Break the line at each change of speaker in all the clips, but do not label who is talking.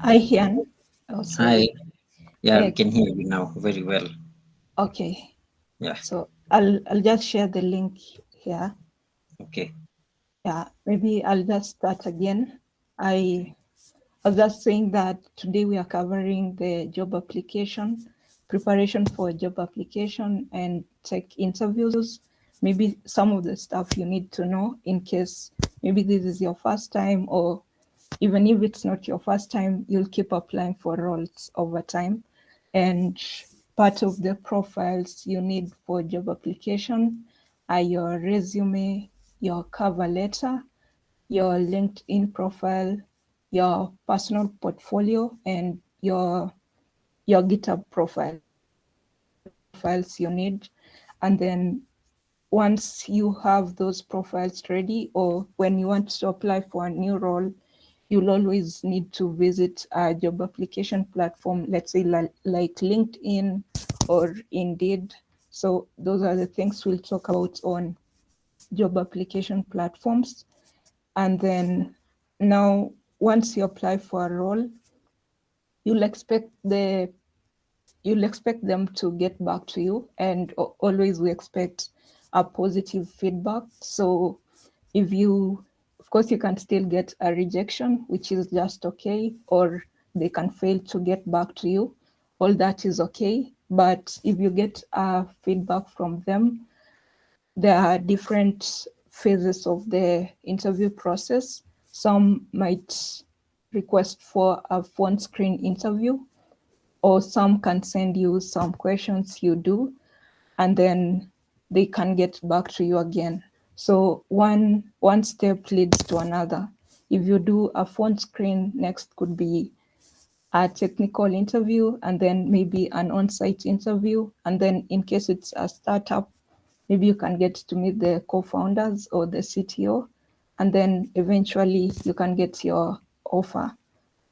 Hi, Hian. Oh,
Hi.
sorry.
Yeah, we
Yeah,
can hear you now very well.
okay.
Yeah.
So I'll just share the link here.
Okay.
Yeah, maybe I'll just start again. I I was just saying that today we are covering the job application, preparation for job application and tech interviews. Maybe some of the stuff you need to know in case maybe this is your first time, or even if it's not your first time, you'll keep applying for roles over time. And part of the profiles you need for job application are your resume, your cover letter, your LinkedIn profile, your personal portfolio, and your GitHub profile. Those are the profiles you need. And then once you have those profiles ready, or when you want to apply for a new role, you'll always need to visit a job application platform, let's say like LinkedIn or Indeed. So those are the things we'll talk about on job application platforms. And then now, once you apply for a role, you'll expect the you'll expect them to get back to you, and always we expect a positive feedback. So if you, of course, you can still get a rejection, which is just okay, or they can fail to get back to you. All that is okay. But if you get a feedback from them, there are different phases of the interview process. Some might request for a phone screen interview, or some can send you some questions you do, and then they can get back to you again. So one step leads to another. If you do a phone screen, next could be a technical interview, and then maybe an on-site interview. And then in case it's a startup, maybe you can get to meet the co-founders or the CTO, and then eventually you can get your offer.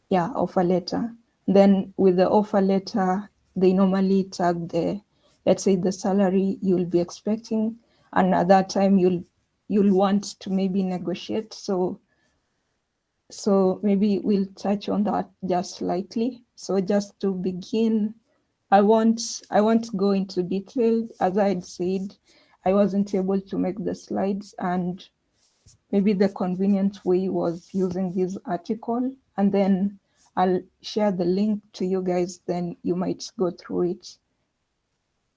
Yeah, offer letter. Then with the offer letter, they normally tag the, let's say, the salary you'll be expecting, and at that time you'll want to maybe negotiate. So maybe we'll touch on that just slightly. So just to begin, I won't go into detail. As I had said, I wasn't able to make the slides, and maybe the convenient way was using this article, and then I'll share the link to you guys, then you might go through it.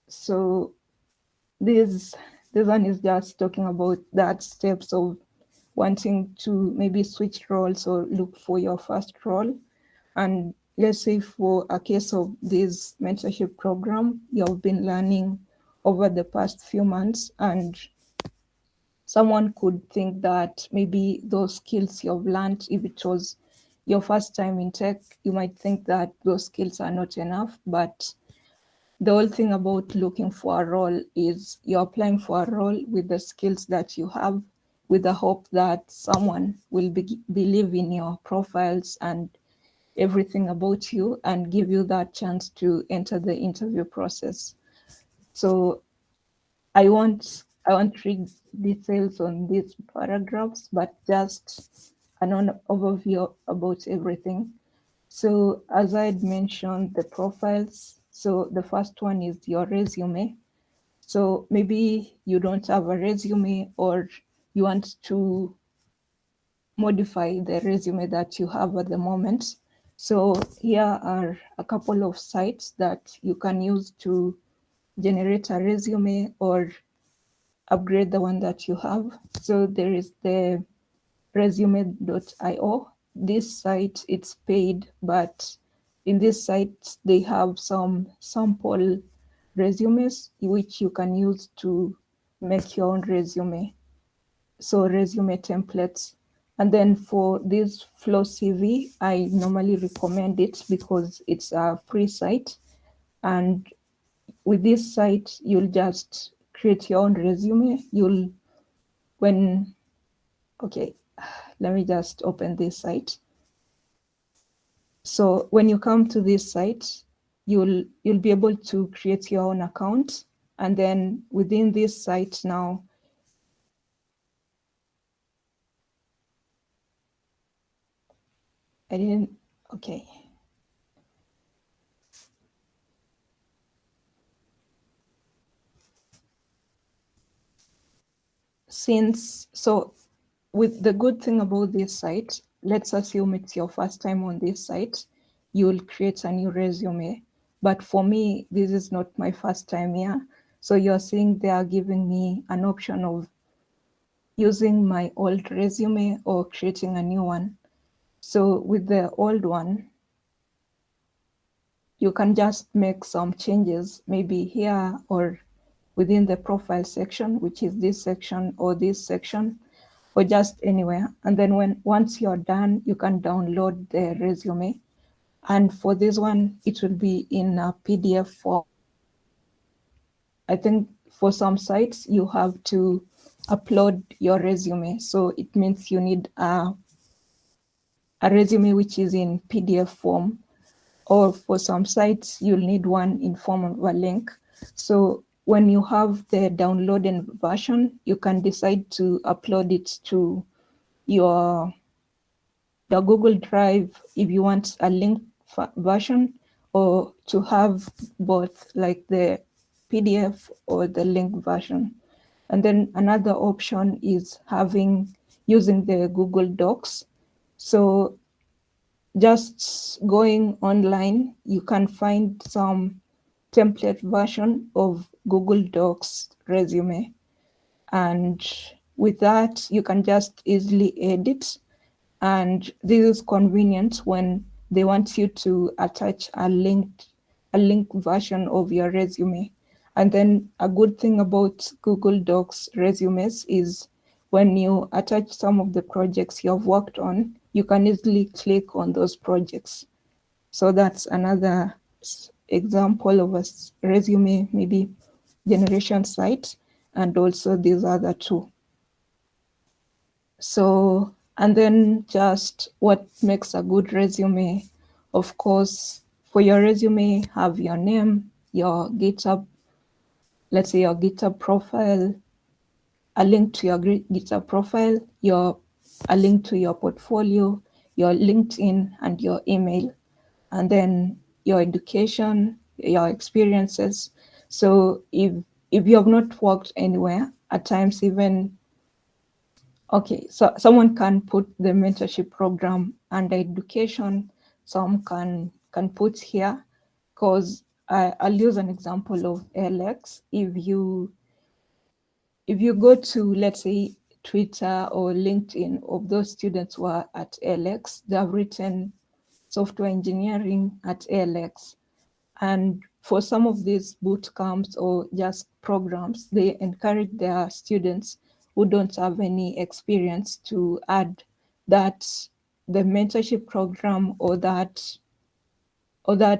So this this one is just talking about that steps of wanting to maybe switch roles or look for your first role. And let's say for a case of this mentorship program, you've been learning over the past few months, and someone could think that maybe those skills you've learned, if it was your first time in tech, you might think that those skills are not enough. But the whole thing about looking for a role is you're applying for a role with the skills that you have, with the hope that someone will believe in your profiles and everything about you and give you that chance to enter the interview process. So I won't read details on these paragraphs, but just an overview about everything. So as I had mentioned, the profiles. So the first one is your resume. So maybe you don't have a resume, or you want to modify the resume that you have at the moment. So here are a couple of sites that you can use to generate a resume or upgrade the one that you have. So there is the resume.io. This site, it's paid, but in this site they have some sample resumes which you can use to make your own resume. So resume templates. And then for this Flow CV, I normally recommend it because it's a free site. And with this site, you'll just create your own resume. You'll when Okay, let me just open this site. So when you come to this site, you'll be able to create your own account, and then within this site now, I didn't. Okay. with the good thing about this site, let's assume it's your first time on this site, you'll create a new resume. But for me, this is not my first time here. So you're seeing they are giving me an option of using my old resume or creating a new one. So with the old one, you can just make some changes, maybe here or within the profile section, which is this section or this section, or just anywhere. And then once you're done, you can download the resume. And for this one, it will be in a PDF form. I think for some sites, you have to upload your resume. So it means you need a resume which is in PDF form, or for some sites, you'll need one in form of a link. So when you have the downloaded version, you can decide to upload it to your Google Drive if you want a link version, or to have both, like the PDF or the link version. And then another option is using the Google Docs. So just going online, you can find some template version of Google Docs resume. And with that, you can just easily edit. And this is convenient when they want you to attach a link version of your resume. And then a good thing about Google Docs resumes is when you attach some of the projects you have worked on, you can easily click on those projects. So that's another example of a resume, maybe generation site, and also these other two. So, and then just what makes a good resume, of course, for your resume, have your name, your GitHub, let's say your GitHub profile, a link to your GitHub profile, a link to your portfolio, your LinkedIn, and your email, and then your education, your experiences. So if you have not worked anywhere, at times even, okay, so someone can put the mentorship program under education, some can put here, because I'll use an example of LX. If you go to, let's say, Twitter or LinkedIn of those students who are at LX, they have written software engineering at LX. And for some of these boot camps or just programs, they encourage their students who don't have any experience to add the mentorship program or that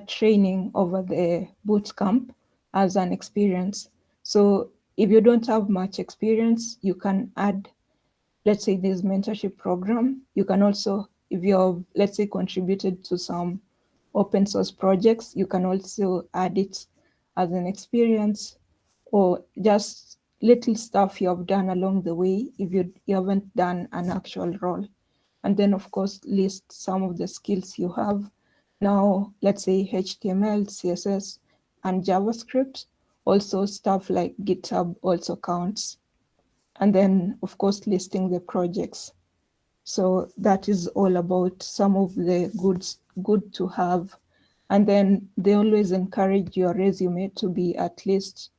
training over the boot camp as an experience. So if you don't have much experience, you can add, let's say, this mentorship program. You can also, if you've, let's say, contributed to some open source projects, you can also add it as an experience, or just little stuff you have done along the way if you haven't done an actual role. And then, of course, list some of the skills you have. Now, let's say HTML, CSS, and JavaScript. Also, stuff like GitHub also counts. And then, of course, listing the projects. So that is all about some of the good to have. And then they always encourage your resume to be at least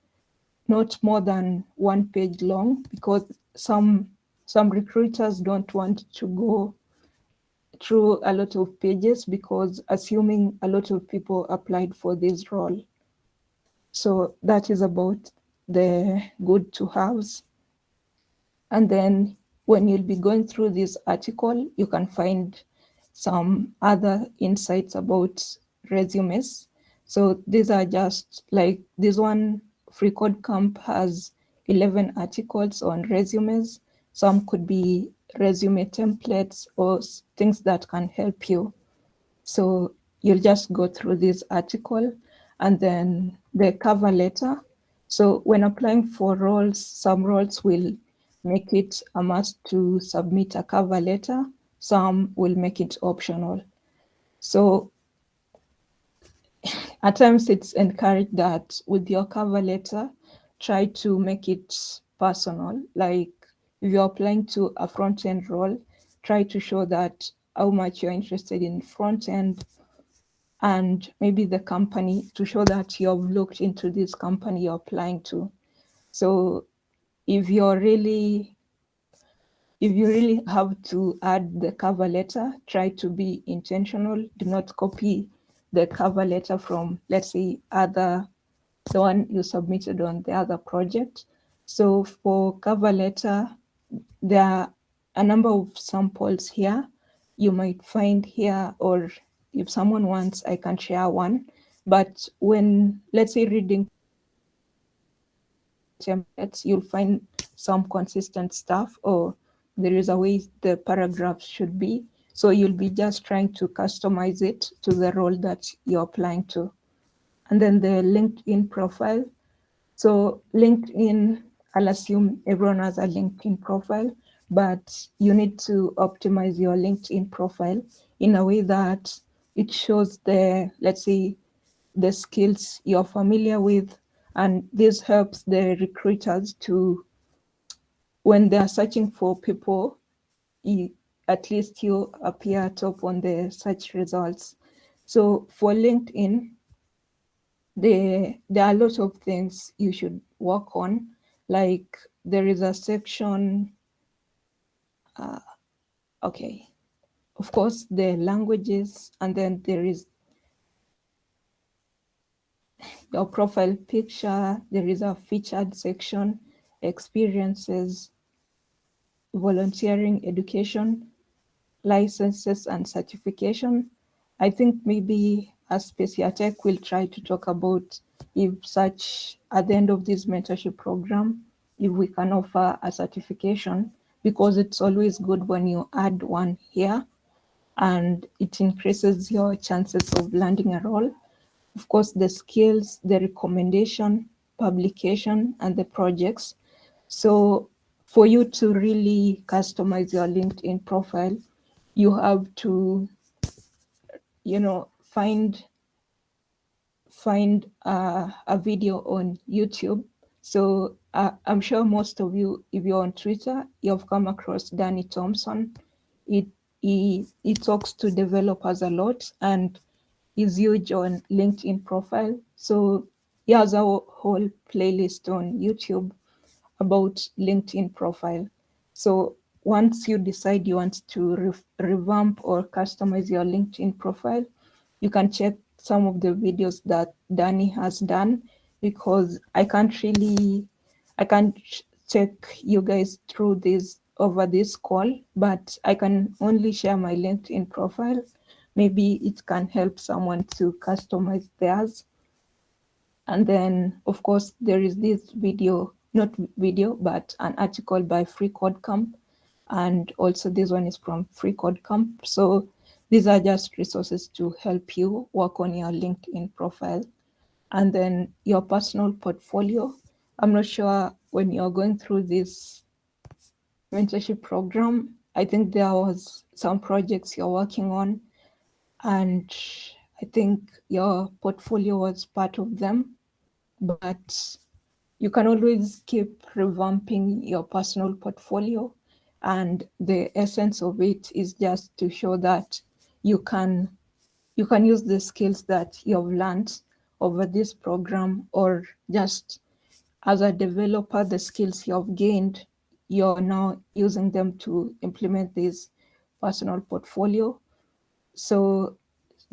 not more than 1 page long, because some recruiters don't want to go through a lot of pages, because assuming a lot of people applied for this role. So that is about the good to haves. And then when you'll be going through this article, you can find some other insights about resumes. So these are just like this one, Free Code Camp has 11 articles on resumes. Some could be resume templates or things that can help you. So you'll just go through this article, and then the cover letter. So when applying for roles, some roles will make it a must to submit a cover letter. Some will make it optional. So at times it's encouraged that with your cover letter, try to make it personal. Like if you're applying to a front-end role, try to show that how much you're interested in front-end, and maybe the company, to show that you've looked into this company you're applying to. So if you really have to add the cover letter, try to be intentional. Do not copy the cover letter from, let's say, the one you submitted on the other project. So for cover letter, there are a number of samples here you might find here, or if someone wants, I can share one. But when, let's say, reading templates, you'll find some consistent stuff, or there is a way the paragraphs should be. So you'll be just trying to customize it to the role that you're applying to. And then the LinkedIn profile. So LinkedIn, I'll assume everyone has a LinkedIn profile, but you need to optimize your LinkedIn profile in a way that it shows the, let's say, the skills you're familiar with. And this helps the recruiters to, when they're searching for people, at least you appear top on the search results. So for LinkedIn, there are a lot of things you should work on. Like there is a section, okay, of course, the languages, and then there is your profile picture, there is a featured section, experiences, volunteering, education, licenses, and certification. I think maybe as Speciatech will try to talk about, if such, at the end of this mentorship program, if we can offer a certification, because it's always good when you add one here, and it increases your chances of landing a role. Of course, the skills, the recommendation, publication, and the projects. So for you to really customize your LinkedIn profile, you have to, find a video on YouTube. So I'm sure most of you, if you're on Twitter, you've come across Danny Thompson. He talks to developers a lot, and is huge on LinkedIn profile. So he has a whole playlist on YouTube about LinkedIn profile. So once you decide you want to revamp or customize your LinkedIn profile, you can check some of the videos that Danny has done, because I can't check you guys through this over this call, but I can only share my LinkedIn profile. Maybe it can help someone to customize theirs. And then, of course, there is this video, not video, but an article by Free Code Camp. And also this one is from Free Code Camp. So these are just resources to help you work on your LinkedIn profile. And then your personal portfolio. I'm not sure when you're going through this mentorship program, I think there was some projects you're working on, and I think your portfolio was part of them. But you can always keep revamping your personal portfolio, and the essence of it is just to show that you can use the skills that you've learned over this program, or just as a developer, the skills you've gained, you're now using them to implement this personal portfolio. So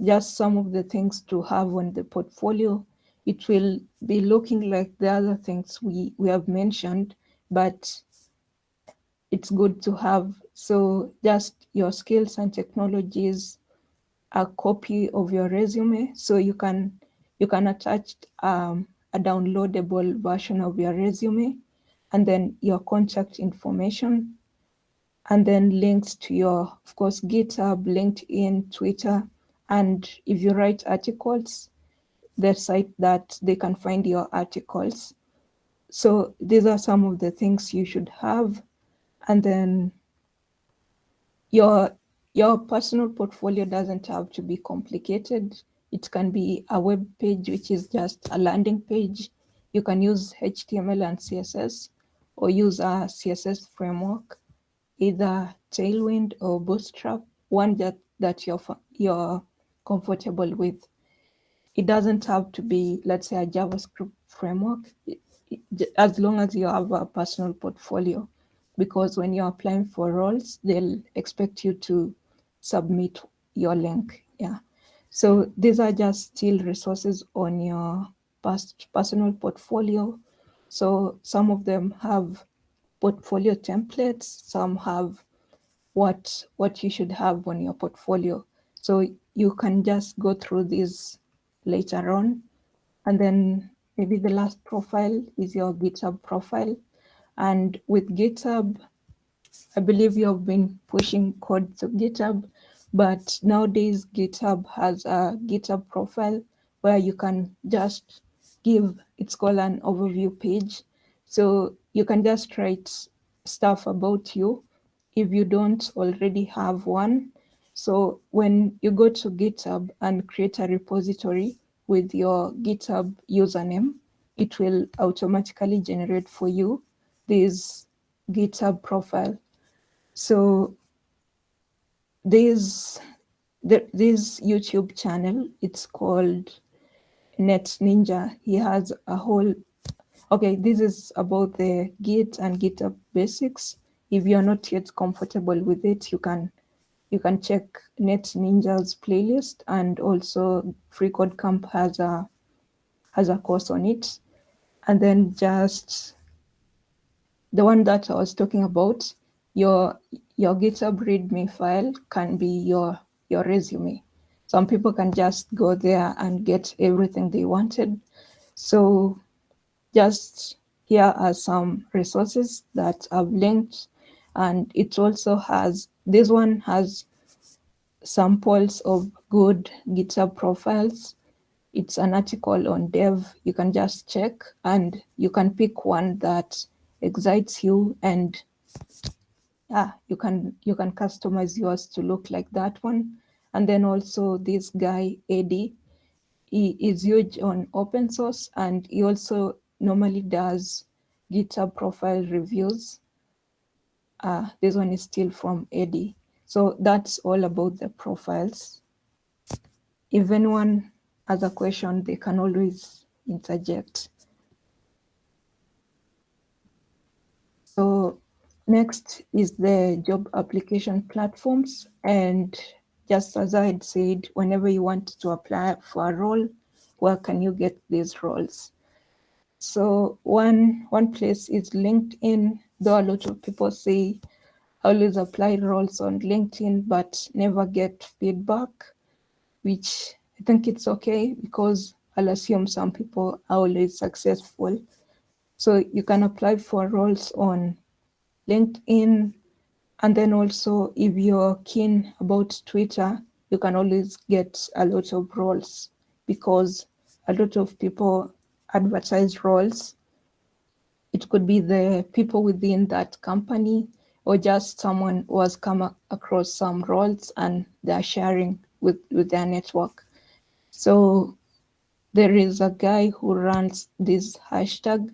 just some of the things to have on the portfolio. It will be looking like the other things we have mentioned, but it's good to have. So just your skills and technologies, a copy of your resume, so you can attach a downloadable version of your resume, and then your contact information, and then links to your, of course, GitHub, LinkedIn, Twitter, and if you write articles, the site that they can find your articles. So these are some of the things you should have. And then your personal portfolio doesn't have to be complicated. It can be a web page, which is just a landing page. You can use HTML and CSS, or use a CSS framework, either Tailwind or Bootstrap, one that you're comfortable with. It doesn't have to be, let's say, a JavaScript framework, as long as you have a personal portfolio, because when you're applying for roles, they'll expect you to submit your link. Yeah. So these are just still resources on your personal portfolio. So some of them have portfolio templates, some have what you should have on your portfolio. So you can just go through these later on. And then maybe the last profile is your GitHub profile. And with GitHub, I believe you have been pushing code to GitHub, but nowadays GitHub has a GitHub profile where you can just give, it's called an overview page. So you can just write stuff about you if you don't already have one. So when you go to GitHub and create a repository with your GitHub username, it will automatically generate for you this GitHub profile. So this YouTube channel, it's called Net Ninja. He has a whole, okay, this is about the Git and GitHub basics. If you're not yet comfortable with it, you can check Net Ninja's playlist, and also Free Code Camp has a course on it. And then just the one that I was talking about, your GitHub README file can be your resume. Some people can just go there and get everything they wanted. So just here are some resources that I've linked, and it also has, this one has samples of good GitHub profiles. It's an article on dev. You can just check and you can pick one that excites you, and yeah, you can customize yours to look like that one. And then also this guy Eddie, he is huge on open source, and he also normally does GitHub profile reviews. This one is still from Eddie. So that's all about the profiles. If anyone has a question, they can always interject. So next is the job application platforms. And just as I had said, whenever you want to apply for a role, where can you get these roles? So one place is LinkedIn, though a lot of people say I always apply roles on LinkedIn but never get feedback, which I think it's okay, because I'll assume some people are always successful. So you can apply for roles on LinkedIn. And then also, if you're keen about Twitter, you can always get a lot of roles, because a lot of people advertise roles. It could be the people within that company, or just someone who has come across some roles and they're sharing with their network. So there is a guy who runs this hashtag.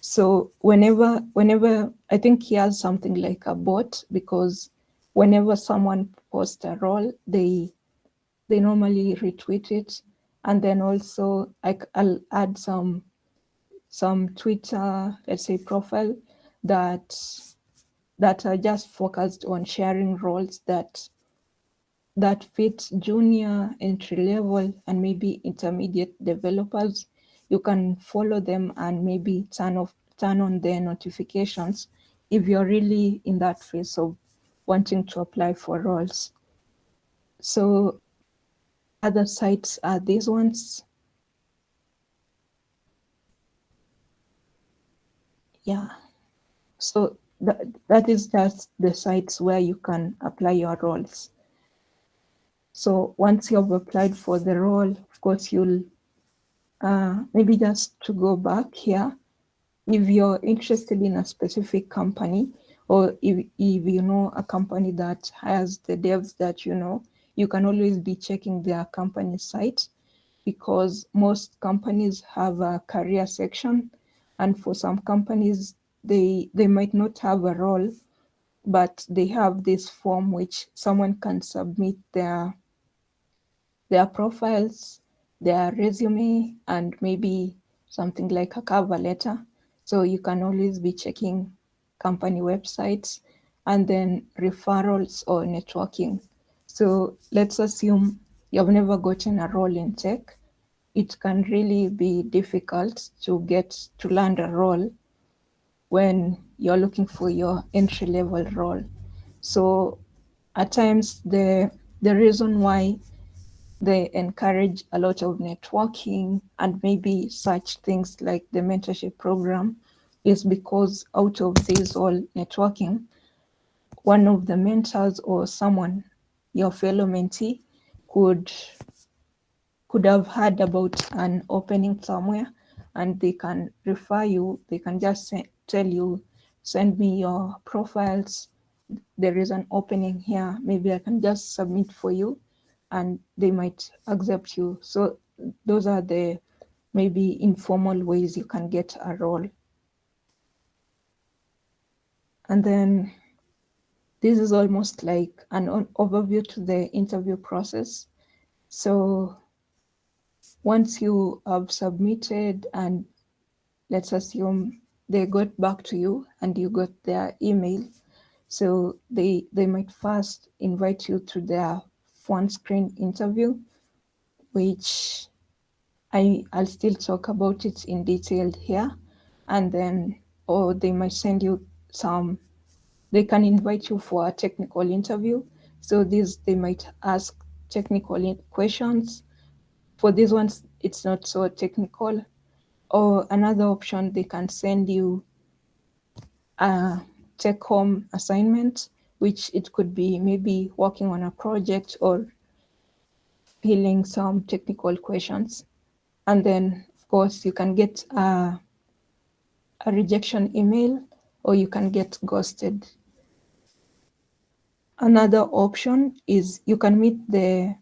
So whenever I think he has something like a bot, because whenever someone posts a role, they normally retweet it. And then also I'll add some Twitter, let's say, profile that are just focused on sharing roles that fit junior, entry level, and maybe intermediate developers. You can follow them and maybe turn on their notifications if you're really in that phase of wanting to apply for roles. So other sites are these ones. Yeah. So that is just the sites where you can apply your roles. So once you've applied for the role, of course, you'll maybe just to go back here, if you're interested in a specific company, or if you know a company that has the devs that you can always be checking their company site, because most companies have a career section, and for some companies they might not have a role, but they have this form which someone can submit their profiles, their resume, and maybe something like a cover letter. So you can always be checking company websites and then referrals or networking. So let's assume you've never gotten a role in tech. It can really be difficult to get to land a role when you're looking for your entry level role. So at times the reason why they encourage a lot of networking and maybe such things like the mentorship program is because out of this all networking, one of the mentors or someone, your fellow mentee, could have heard about an opening somewhere and they can refer you. They can just tell you, send me your profiles, there is an opening here, maybe I can just submit for you, and they might accept you. So those are the maybe informal ways you can get a role. And then this is almost like an overview to the interview process. So once you have submitted and let's assume they got back to you and you got their email, so they might first invite you to their phone screen interview, which I'll still talk about it in detail here. And then, or they might send you they can invite you for a technical interview. So they might ask technical questions. For these ones, it's not so technical. Or another option, they can send you a take home assignment, which it could be maybe working on a project or filling some technical questions. And then, of course, you can get a rejection email or you can get ghosted. Another option is you can meet the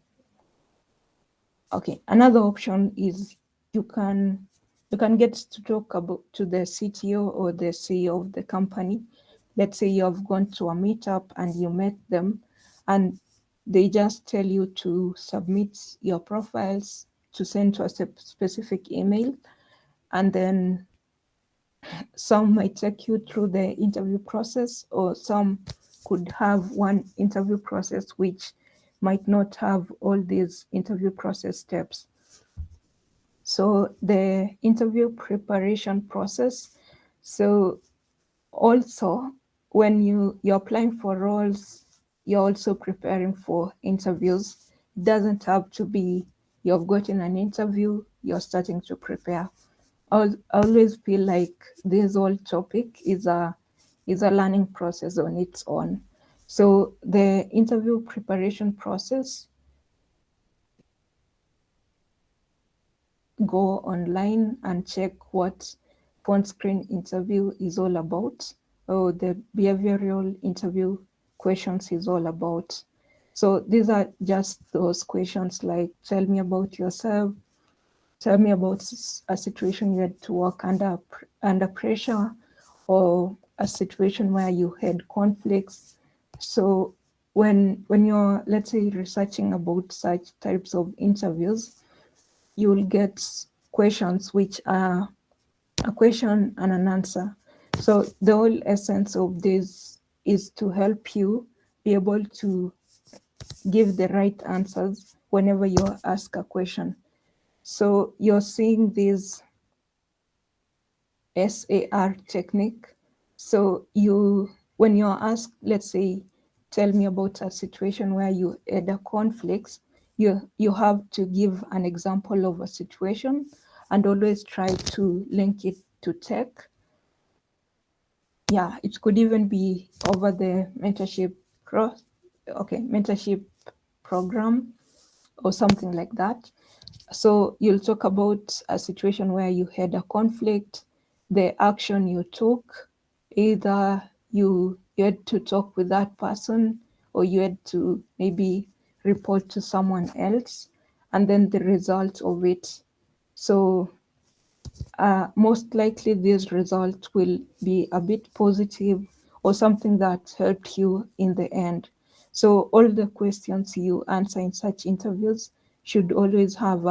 okay, another option is you can get to talk about to the CTO or the CEO of the company. Let's say you have gone to a meetup and you met them and they just tell you to submit your profiles to send to a specific email, and then some might take you through the interview process, or some could have one interview process which might not have all these interview process steps. So the interview preparation process. So also when you're applying for roles, you're also preparing for interviews. It doesn't have to be you've gotten an interview, you're starting to prepare. I always feel like this whole topic is a learning process on its own. So the interview preparation process, go online and check what phone screen interview is all about, or the behavioral interview questions is all about. So these are just those questions like, tell me about yourself, tell me about a situation you had to work under pressure, or a situation where you had conflicts. So when you're, let's say, researching about such types of interviews, you will get questions which are a question and an answer. So the whole essence of this is to help you be able to give the right answers whenever you ask a question. So you're seeing this SAR technique. So when you're asked, let's say, tell me about a situation where you had a conflict, you have to give an example of a situation and always try to link it to tech. Yeah, it could even be over the mentorship program or something like that. So you'll talk about a situation where you had a conflict, the action you took, either you had to talk with that person or you had to maybe report to someone else, and then the result of it. So most likely these results will be a bit positive or something that helped you in the end. So all the questions you answer in such interviews should always have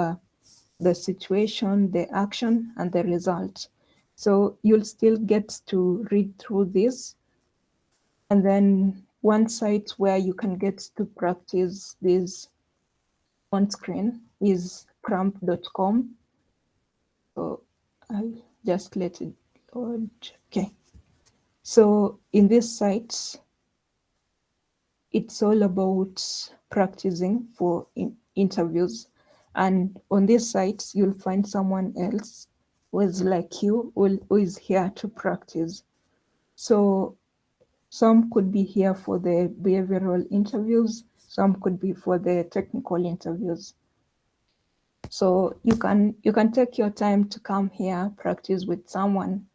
the situation, the action, and the result. So you'll still get to read through this. And then one site where you can get to practice this on screen is cramp.com. So I'll just let it load. Okay. So in this site, it's all about practicing for interviews. And on this site, you'll find someone else who is like you, who is here to practice. So some could be here for the behavioral interviews, some could be for the technical interviews. So you can take your time to come here, practice with someone.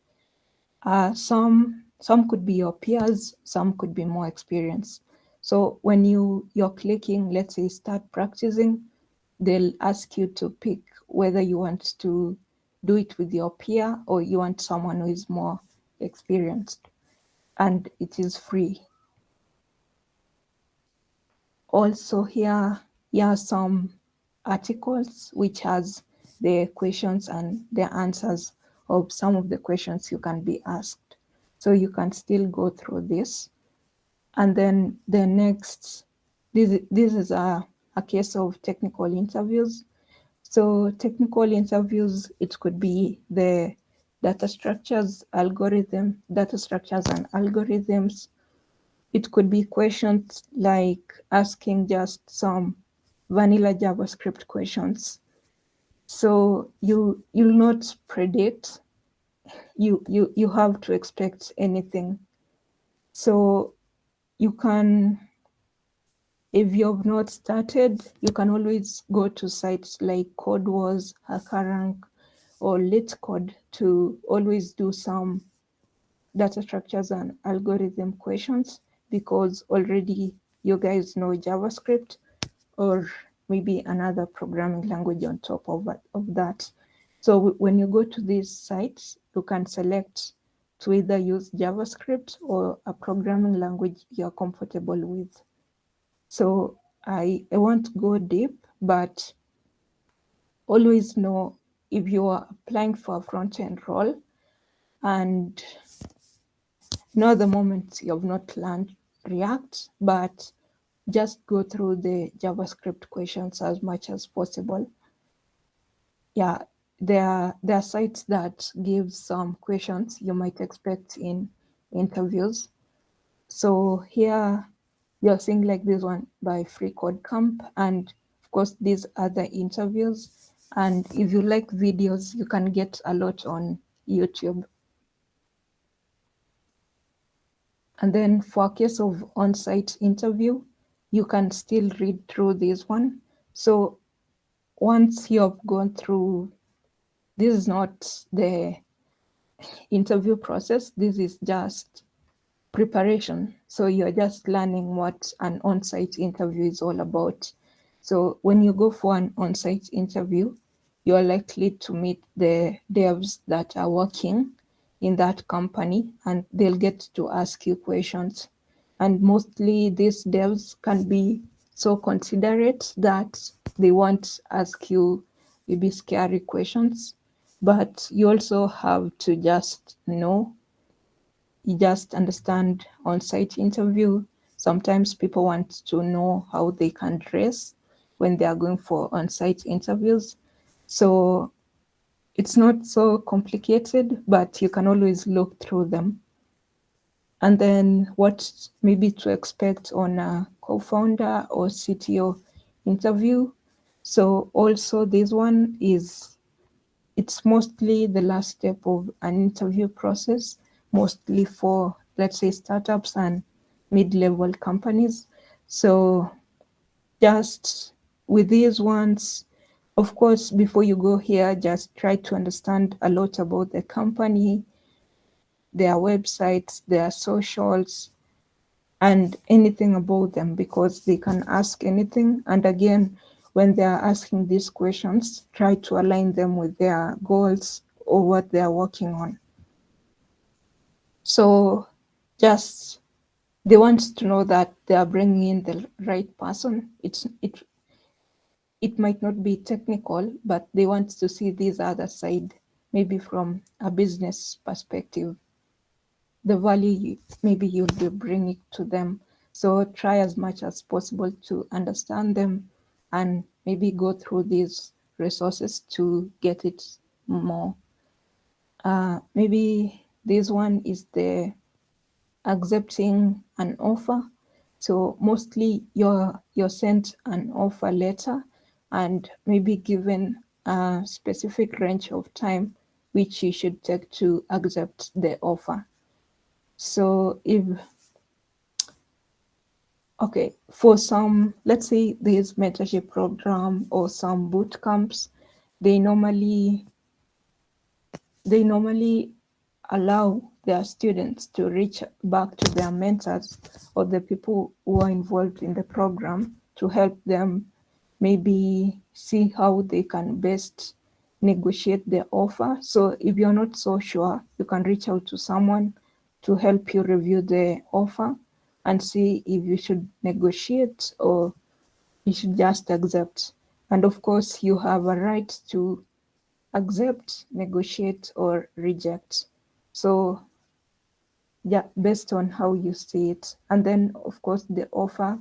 Some could be your peers, some could be more experienced. So when you're clicking, let's say start practicing, they'll ask you to pick whether you want to do it with your peer or you want someone who is more experienced, and it is free. Also here are some articles which has the questions and the answers of some of the questions you can be asked. So you can still go through this. And then the next, this is a case of technical interviews. So technical interviews, it could be the data structures and algorithms. It could be questions like asking just some vanilla JavaScript questions. So you'll not predict, you have to expect anything. So you can, if you have not started, you can always go to sites like CodeWars, HackerRank, or LeetCode to always do some data structures and algorithm questions, because already you guys know JavaScript or maybe another programming language on top of that. So when you go to these sites, you can select to either use JavaScript or a programming language you're comfortable with. So I won't go deep, but always know if you are applying for a front-end role and know the moment you have not learned React, but just go through the JavaScript questions as much as possible. Yeah, there are sites that give some questions you might expect in interviews. So here you're seeing like this one by Free Code Camp, and of course these other interviews. And if you like videos, you can get a lot on YouTube. And then for a case of on-site interview, you can still read through this one. So once you have gone through, this is not the interview process, this is just preparation. So you're just learning what an on-site interview is all about. So when you go for an on-site interview, you're likely to meet the devs that are working in that company, and they'll get to ask you questions. And mostly these devs can be so considerate that they won't ask you maybe scary questions, but you also have to just know, you just understand on-site interview. Sometimes people want to know how they can dress when they are going for on-site interviews. So it's not so complicated, but you can always look through them. And then what maybe to expect on a co-founder or CTO interview. So also this one is, it's mostly the last step of an interview process, mostly for, let's say, startups and mid-level companies. So just with these ones, of course, before you go here, just try to understand a lot about the company, their websites, their socials, and anything about them, because they can ask anything. And again, when they are asking these questions, try to align them with their goals or what they are working on. So just they want to know that they are bringing in the right person. It might not be technical, but they want to see this other side, maybe from a business perspective, the value maybe you'll be bringing to them. So try as much as possible to understand them and maybe go through these resources to get it more. Maybe this one is the accepting an offer. So mostly you're sent an offer letter and maybe given a specific range of time which you should take to accept the offer. So for some, let's say this mentorship program or some boot camps, they normally allow their students to reach back to their mentors or the people who are involved in the program to help them maybe see how they can best negotiate their offer. So if you're not so sure, you can reach out to someone to help you review the offer and see if you should negotiate or you should just accept. And of course, you have a right to accept, negotiate, or reject. So yeah, based on how you see it. And then of course the offer,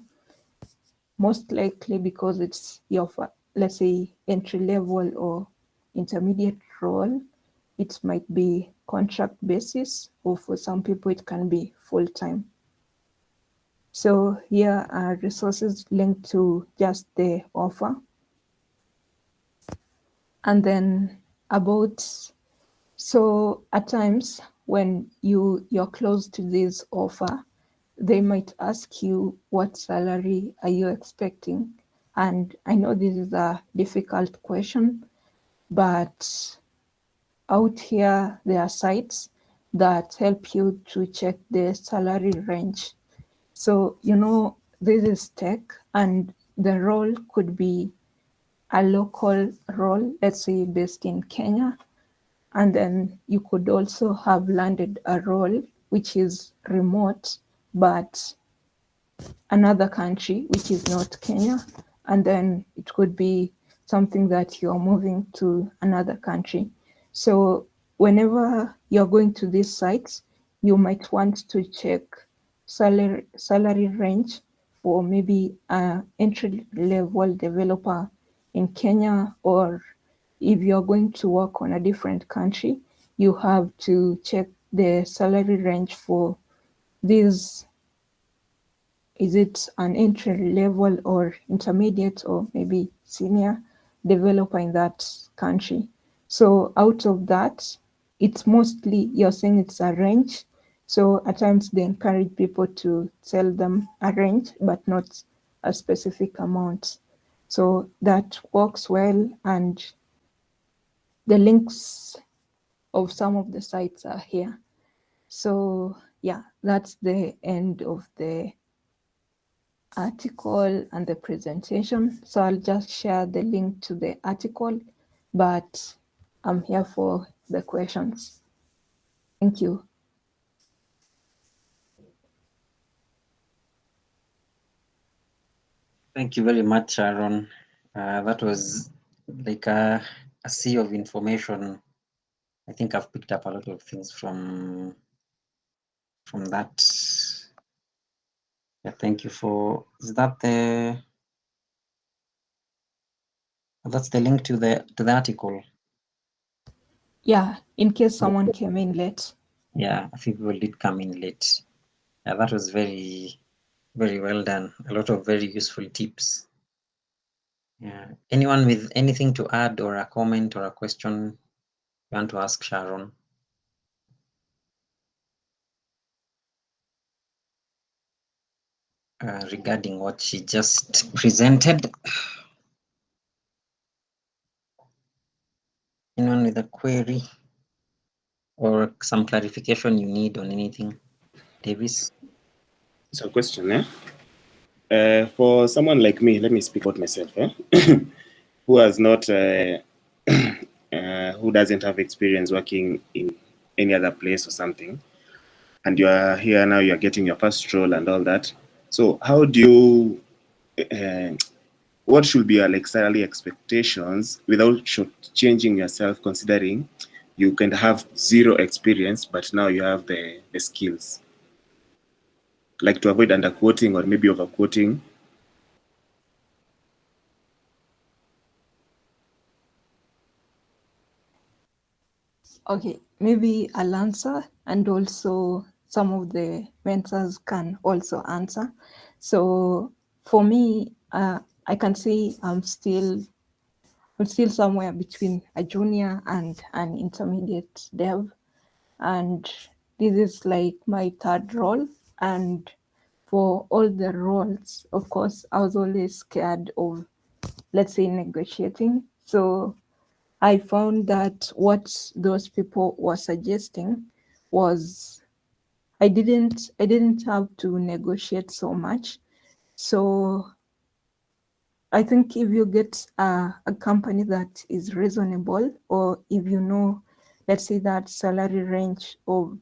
most likely because it's your, let's say, entry level or intermediate role, it might be contract basis, or for some people it can be full-time. So here are resources linked to just the offer. And then so at times when you're close to this offer, they might ask you, what salary are you expecting? And I know this is a difficult question, but out here there are sites that help you to check the salary range. So, this is tech and the role could be a local role, let's say based in Kenya. And then you could also have landed a role which is remote, but another country which is not Kenya. And then it could be something that you're moving to another country. So whenever you're going to these sites, you might want to check salary range for maybe an entry level developer in Kenya, or if you're going to work on a different country, you have to check the salary range for this. Is it an entry level or intermediate or maybe senior developer in that country? So out of that, it's mostly, you're saying it's a range. So at times they encourage people to tell them a range, but not a specific amount. So that works well, and the links of some of the sites are here. So yeah, that's the end of the article and the presentation. So I'll just share the link to the article, but I'm here for the questions. Thank you.
Thank you very much, Sharon. That was like a sea of information. I think I've picked up a lot of things from that. Yeah, thank you for. Is that that's the link to the article?
Yeah, in case someone came in late.
Yeah, a few people did come in late. Yeah, that was very, very well done. A lot of very useful tips. Yeah. Anyone with anything to add or a comment or a question you want to ask Sharon? Regarding what she just presented. Anyone with a query or some clarification you need on anything? Davis?
So question, for someone like me, let me speak about myself, who has not who doesn't have experience working in any other place or something, and you are here now, you are getting your first role and all that. So how do you, what should be your like salary expectations without changing yourself, considering you can have zero experience, but now you have the skills, like to avoid underquoting or maybe overquoting?
Okay, maybe I'll answer, and also some of the mentors can also answer. So for me, I can say I'm still somewhere between a junior and an intermediate dev, and this is like my third role. And for all the roles, of course, I was always scared of, let's say, negotiating. So I found that what those people were suggesting was I didn't have to negotiate so much. So I think if you get a company that is reasonable, or if you know, let's say, that salary range of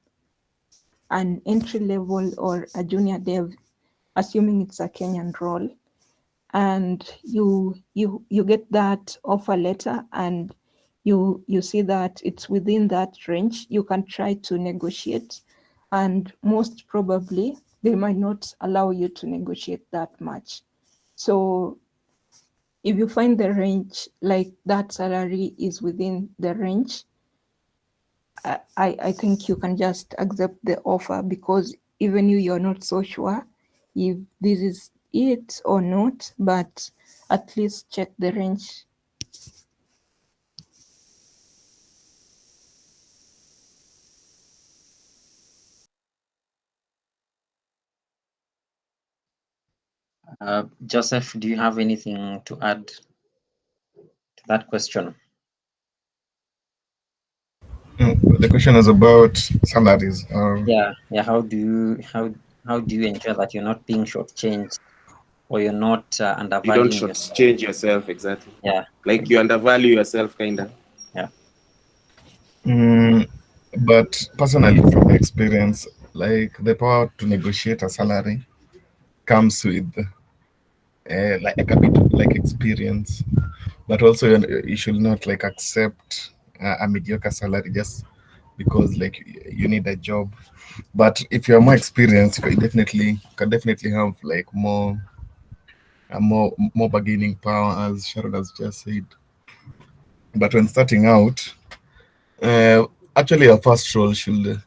an entry level or a junior dev, assuming it's a Kenyan role, and you get that offer letter, and you see that it's within that range, you can try to negotiate, and most probably they might not allow you to negotiate that much. So if you find the range, like that salary is within the range, I think you can just accept the offer, because even you're not so sure if this is it or not, but at least check the range.
Joseph, do you have anything to add to that question?
The question is about salaries.
Yeah. How do you ensure that you're not being shortchanged, or you're not
You don't
undervaluing yourself?
shortchange yourself, exactly.
Yeah.
Like you undervalue yourself, kind of.
Yeah.
But personally, from experience, like the power to negotiate a salary comes with like a bit of like experience, but also you should not like accept a mediocre salary just because like you need a job. But if you're more experienced, you can definitely have like more bargaining power, as Sharon has just said. But when starting out, uh, actually, your first role should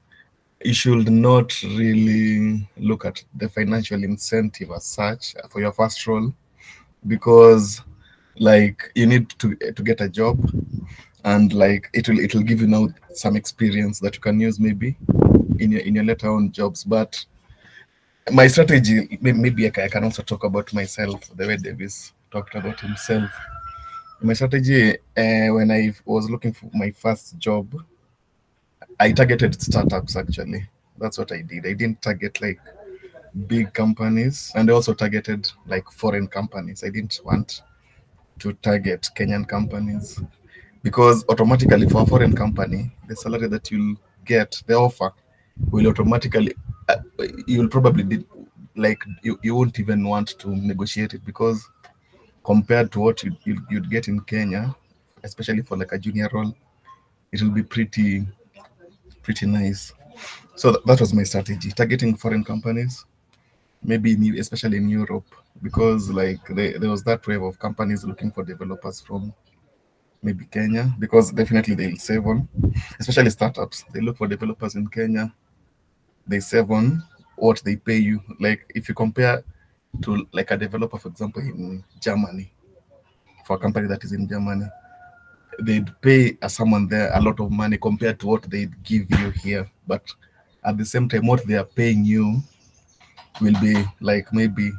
you should not really look at the financial incentive as such for your first role, because like you need to get a job, and like it will give you now some experience that you can use maybe in your later on jobs. But my strategy, maybe I can also talk about myself the way Davis talked about himself. My strategy, when I was looking for my first job, I targeted startups actually. That's what I did. I didn't target like big companies, and I also targeted like foreign companies. I didn't want to target Kenyan companies, because automatically for a foreign company, the salary that you'll get, the offer will automatically, uh, you'll probably did, like you won't even want to negotiate it, because compared to what you'd get in Kenya, especially for like a junior role, it will be pretty nice. So that was my strategy, targeting foreign companies, maybe especially in Europe, because like there was that wave of companies looking for developers from maybe Kenya, because definitely they'll save on, especially startups. They look for developers in Kenya, they save on what they pay you. Like if you compare to like a developer, for example, in Germany, for a company that is in Germany, they'd pay someone there a lot of money compared to what they'd give you here. But at the same time, what they are paying you will be like maybe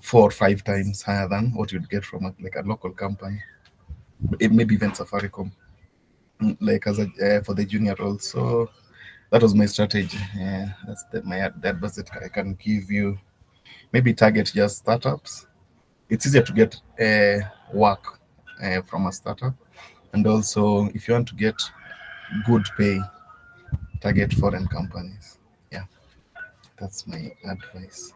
4 or 5 times higher than what you'd get from like a local company, maybe even Safaricom, like as a for the junior role. So that was my strategy. Yeah, that's the advice that I can give you. Maybe target just startups. It's easier to get work from a startup, And also, if you want to get good pay, target foreign companies. Yeah, that's my advice.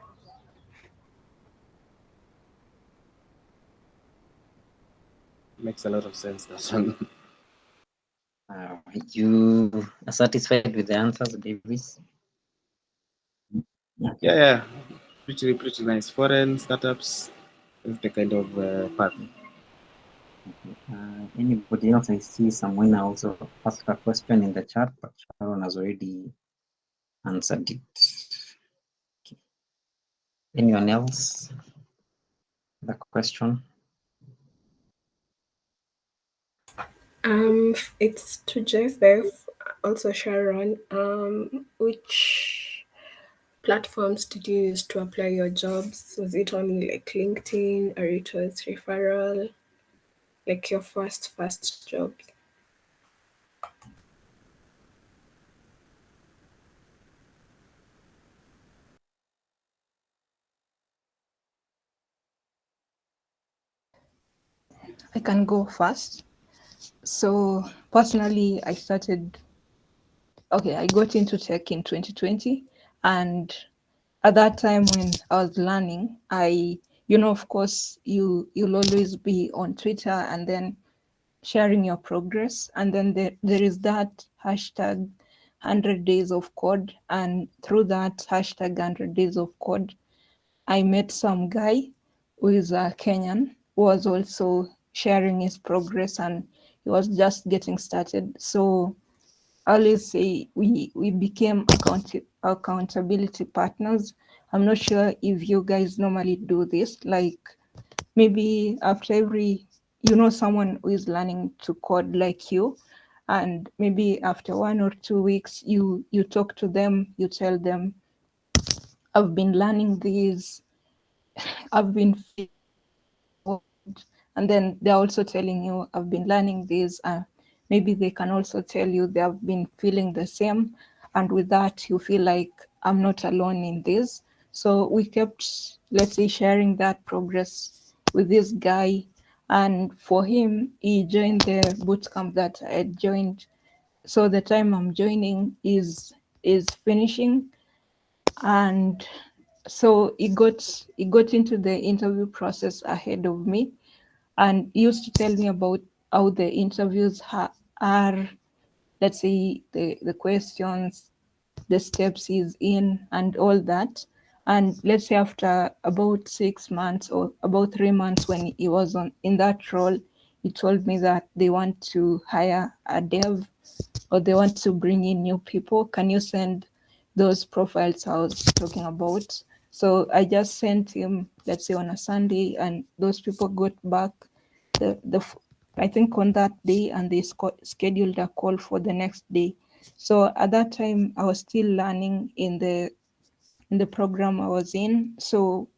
Makes a lot of sense, that one.
You are satisfied with the answers, Davis?
Yeah, pretty nice. Foreign startups is the kind of path.
Anybody else? I see someone also asked a question in the chat, but Sharon has already answered it. Okay. Anyone else? The question?
It's to Joseph, also Sharon. Which platforms did you use to apply your jobs? Was it only like LinkedIn, or it was referral? Like your first job?
I can go first. So personally, I got into tech in 2020, and at that time when I was learning, of course, you'll always be on Twitter and then sharing your progress, and then there is that hashtag 100 days of code, and through that hashtag 100 days of code, I met some guy who is a Kenyan who was also sharing his progress, and he was just getting started. So I always say we became accountability partners. I'm not sure if you guys normally do this, like maybe after every, someone who is learning to code like you, and maybe after 1 or 2 weeks, you talk to them, you tell them, I've been learning this, I've been and then they're also telling you, I've been learning this. Maybe they can also tell you they have been feeling the same, and with that you feel like I'm not alone in this. So we kept, let's say, sharing that progress with this guy, and for him, he joined the bootcamp that I joined. So the time I'm joining is finishing, and so he got into the interview process ahead of me, and he used to tell me about how the interviews are, let's say, the questions, the steps he's in, and all that. And let's say after about 6 months or about 3 months when he was in that role, he told me that they want to hire a dev, or they want to bring in new people. Can you send those profiles I was talking about? So I just sent him, let's say, on a Sunday, and those people got back I think on that day, and they scheduled a call for the next day. So at that time, I was still learning in the program I was in. So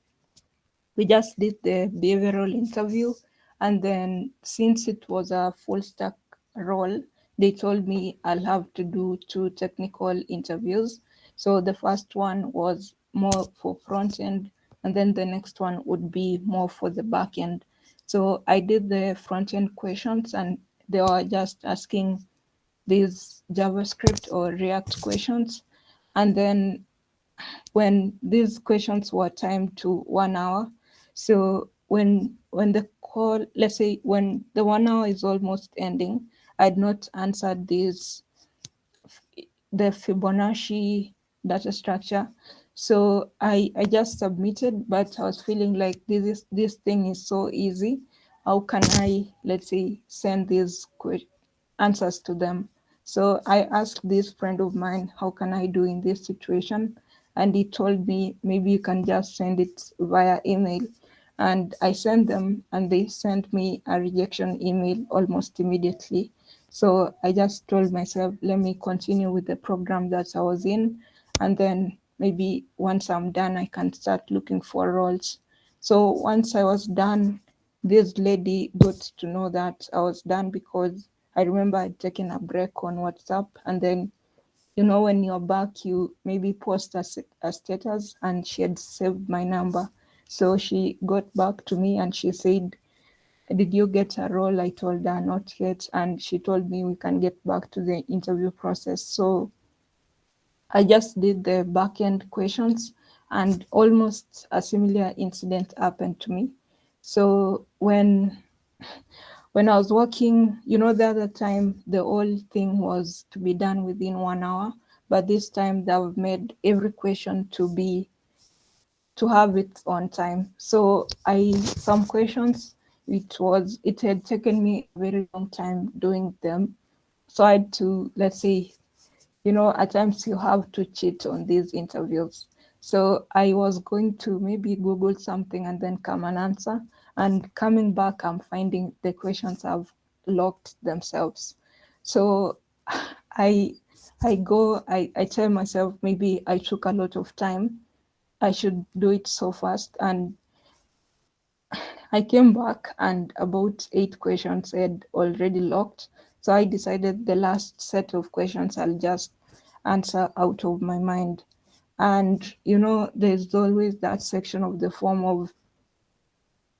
we just did the behavioral interview, and then since it was a full stack role, they told me I'll have to do 2 technical interviews. So the first one was more for front end, and then the next one would be more for the back end. So I did the front end questions, and they were just asking these JavaScript or React questions. And then when these questions were timed to 1 hour, so when the call, let's say when the 1 hour is almost ending, I'd not answered the Fibonacci data structure. So I just submitted, but I was feeling like this thing is so easy. How can I, let's say, send these answers to them? So I asked this friend of mine, how can I do in this situation? And he told me, maybe you can just send it via email. And I sent them, and they sent me a rejection email almost immediately. So I just told myself, let me continue with the program that I was in. And then maybe once I'm done, I can start looking for roles. So once I was done, this lady got to know that I was done, because I remember I'd taken a break on WhatsApp. And then, when you're back, you maybe post a status, and she had saved my number. So she got back to me and she said, did you get a role? I told her not yet, and she told me we can get back to the interview process. So I just did the back end questions, and almost a similar incident happened to me. So when I was working, the other time the whole thing was to be done within 1 hour, but this time they've made every question to have it on time. So some questions, it had taken me a very long time doing them. So I had to, let's say, at times you have to cheat on these interviews. So I was going to maybe Google something and then come and answer. And coming back, I'm finding the questions have locked themselves. So I I tell myself maybe I took a lot of time. I should do it so fast. And I came back and about 8 questions had already locked. So I decided the last set of questions I'll just answer out of my mind. And there's always that section of the form of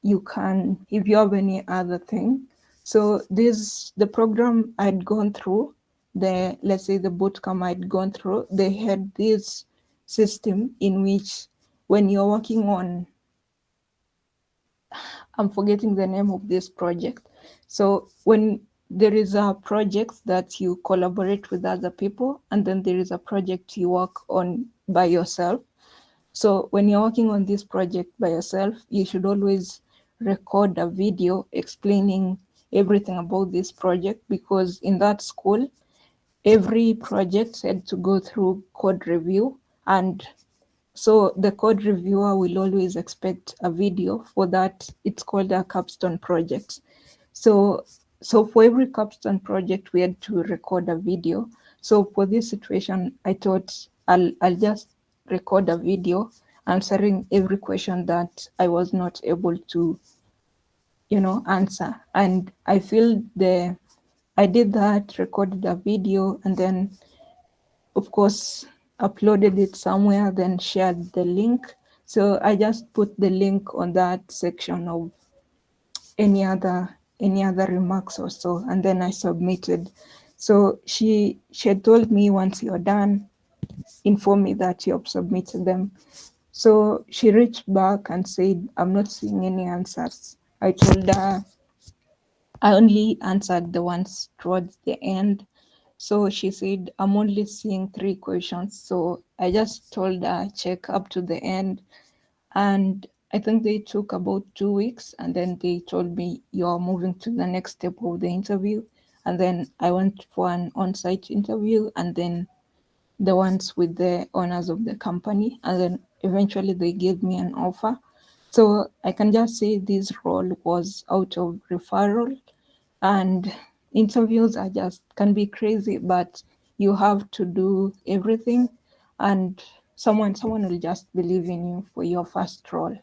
if you have any other thing. So the program I'd gone through, let's say the bootcamp I'd gone through, they had this system in which when you're working on, I'm forgetting the name of this project. So when there is a project that you collaborate with other people, and then there is a project you work on by yourself. So when you're working on this project by yourself, you should always record a video explaining everything about this project, because in that school, every project had to go through code review. And so the code reviewer will always expect a video for that. It's called a capstone project. So for every capstone project, we had to record a video. So for this situation, I thought I'll just record a video answering every question that I was not able to, answer. And I did that, recorded a video, and then of course uploaded it somewhere, then shared the link. So I just put the link on that section of any other remarks or so, and then I submitted. So she had told me, once you're done, inform me that you have submitted them. So she reached back and said, I'm not seeing any answers. I told her I only answered the ones towards the end. So she said, I'm only seeing 3 questions. So I just told her, check up to the end. And I think they took about 2 weeks, and then they told me, you're moving to the next step of the interview. And then I went for an on-site interview, and then the ones with the owners of the company. And then eventually they gave me an offer. So I can just say this role was out of referral. And interviews are just can be crazy, but you have to do everything, and someone will just believe in you for your first role.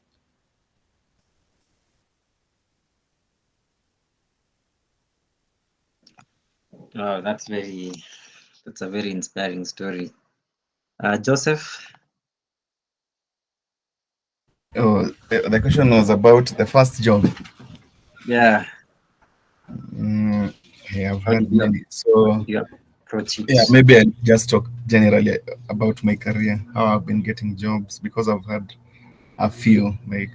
Oh, that's a very inspiring story. Joseph?
Oh, the question was about the first job.
Yeah.
I have
How
had
did you,
many.
how
So
did you approach it?
yeah, maybe I'll just talk generally about my career, how I've been getting jobs, because I've had a few. Like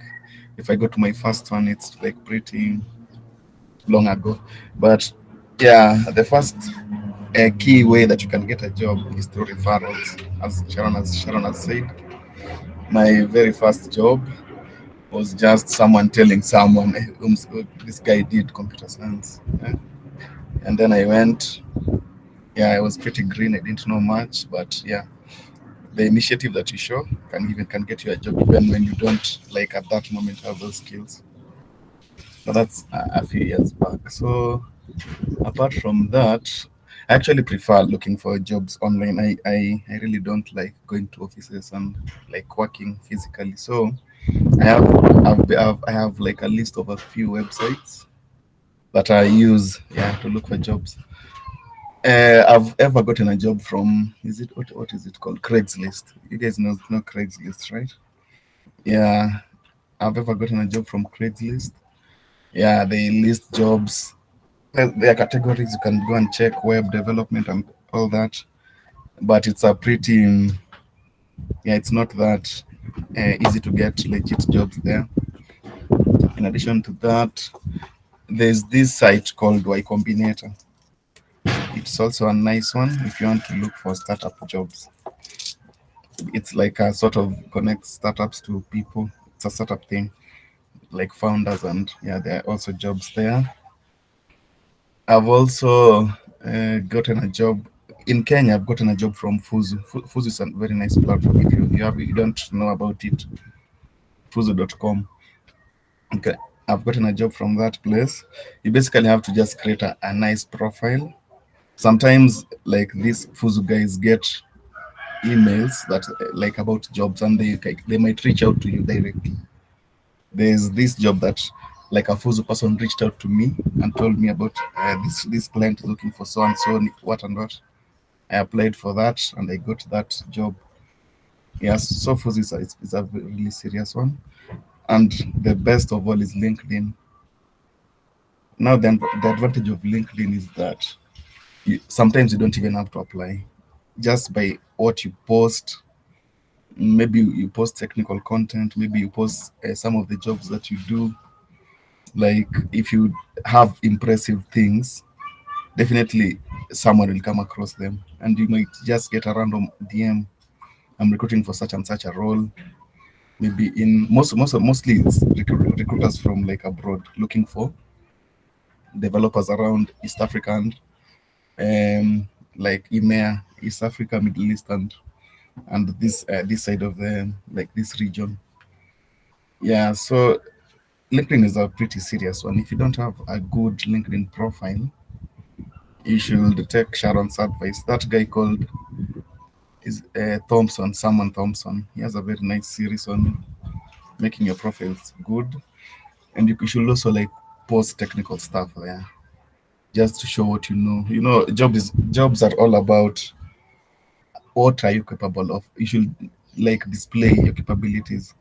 if I go to my first one, it's like pretty long ago. But yeah, the first key way that you can get a job is through referrals. As Sharon has said, my very first job was just someone telling someone, this guy did computer science. Yeah? And then I went. Yeah, I was pretty green. I didn't know much, but yeah, the initiative that you show can get you a job even when you don't like at that moment have those skills. So that's a few years back. So apart from that, I actually prefer looking for jobs online. I really don't like going to offices and like working physically. So I have like a list of a few websites that I use, yeah, to look for jobs. I've ever gotten a job from, is it what is it called? Craigslist. You guys know Craigslist, right? Yeah, I've ever gotten a job from Craigslist. Yeah, they list jobs. There are categories you can go and check, web development and all that. But it's a pretty, yeah, it's not that easy to get legit jobs there. In addition to that, there's this site called Y Combinator. It's also a nice one if you want to look for startup jobs. It's like a sort of connects startups to people. It's a startup thing, like founders, and yeah, there are also jobs there. I've also gotten a job in Kenya. I've gotten a job from Fuzu. Fuzu is a very nice platform. If you don't know about it, Fuzu.com. Okay, I've gotten a job from that place. You basically have to just create a nice profile. Sometimes, like these Fuzu guys get emails that like about jobs, and they might reach out to you directly. There's this job that like a Fuzu person reached out to me and told me about this client is looking for so and so what and what. I applied for that and I got that job. Yes, so Fuzu is a really serious one. And the best of all is LinkedIn. Now, the advantage of LinkedIn is that sometimes you don't even have to apply. Just by what you post, maybe you post technical content, maybe you post some of the jobs that you do. Like if you have impressive things, definitely someone will come across them, and you might just get a random DM. I'm recruiting for such and such a role. Maybe in mostly it's recruiters from like abroad looking for developers around East Africa and like EMEA, East Africa, Middle East, and this side of the like this region. Yeah, so LinkedIn is a pretty serious one. If you don't have a good LinkedIn profile, you should take Sharon's advice. That guy called is Thompson, Salmon Thompson. He has a very nice series on making your profiles good, and you should also like post technical stuff there, just to show what you know. You know, jobs are all about what are you capable of. You should like display your capabilities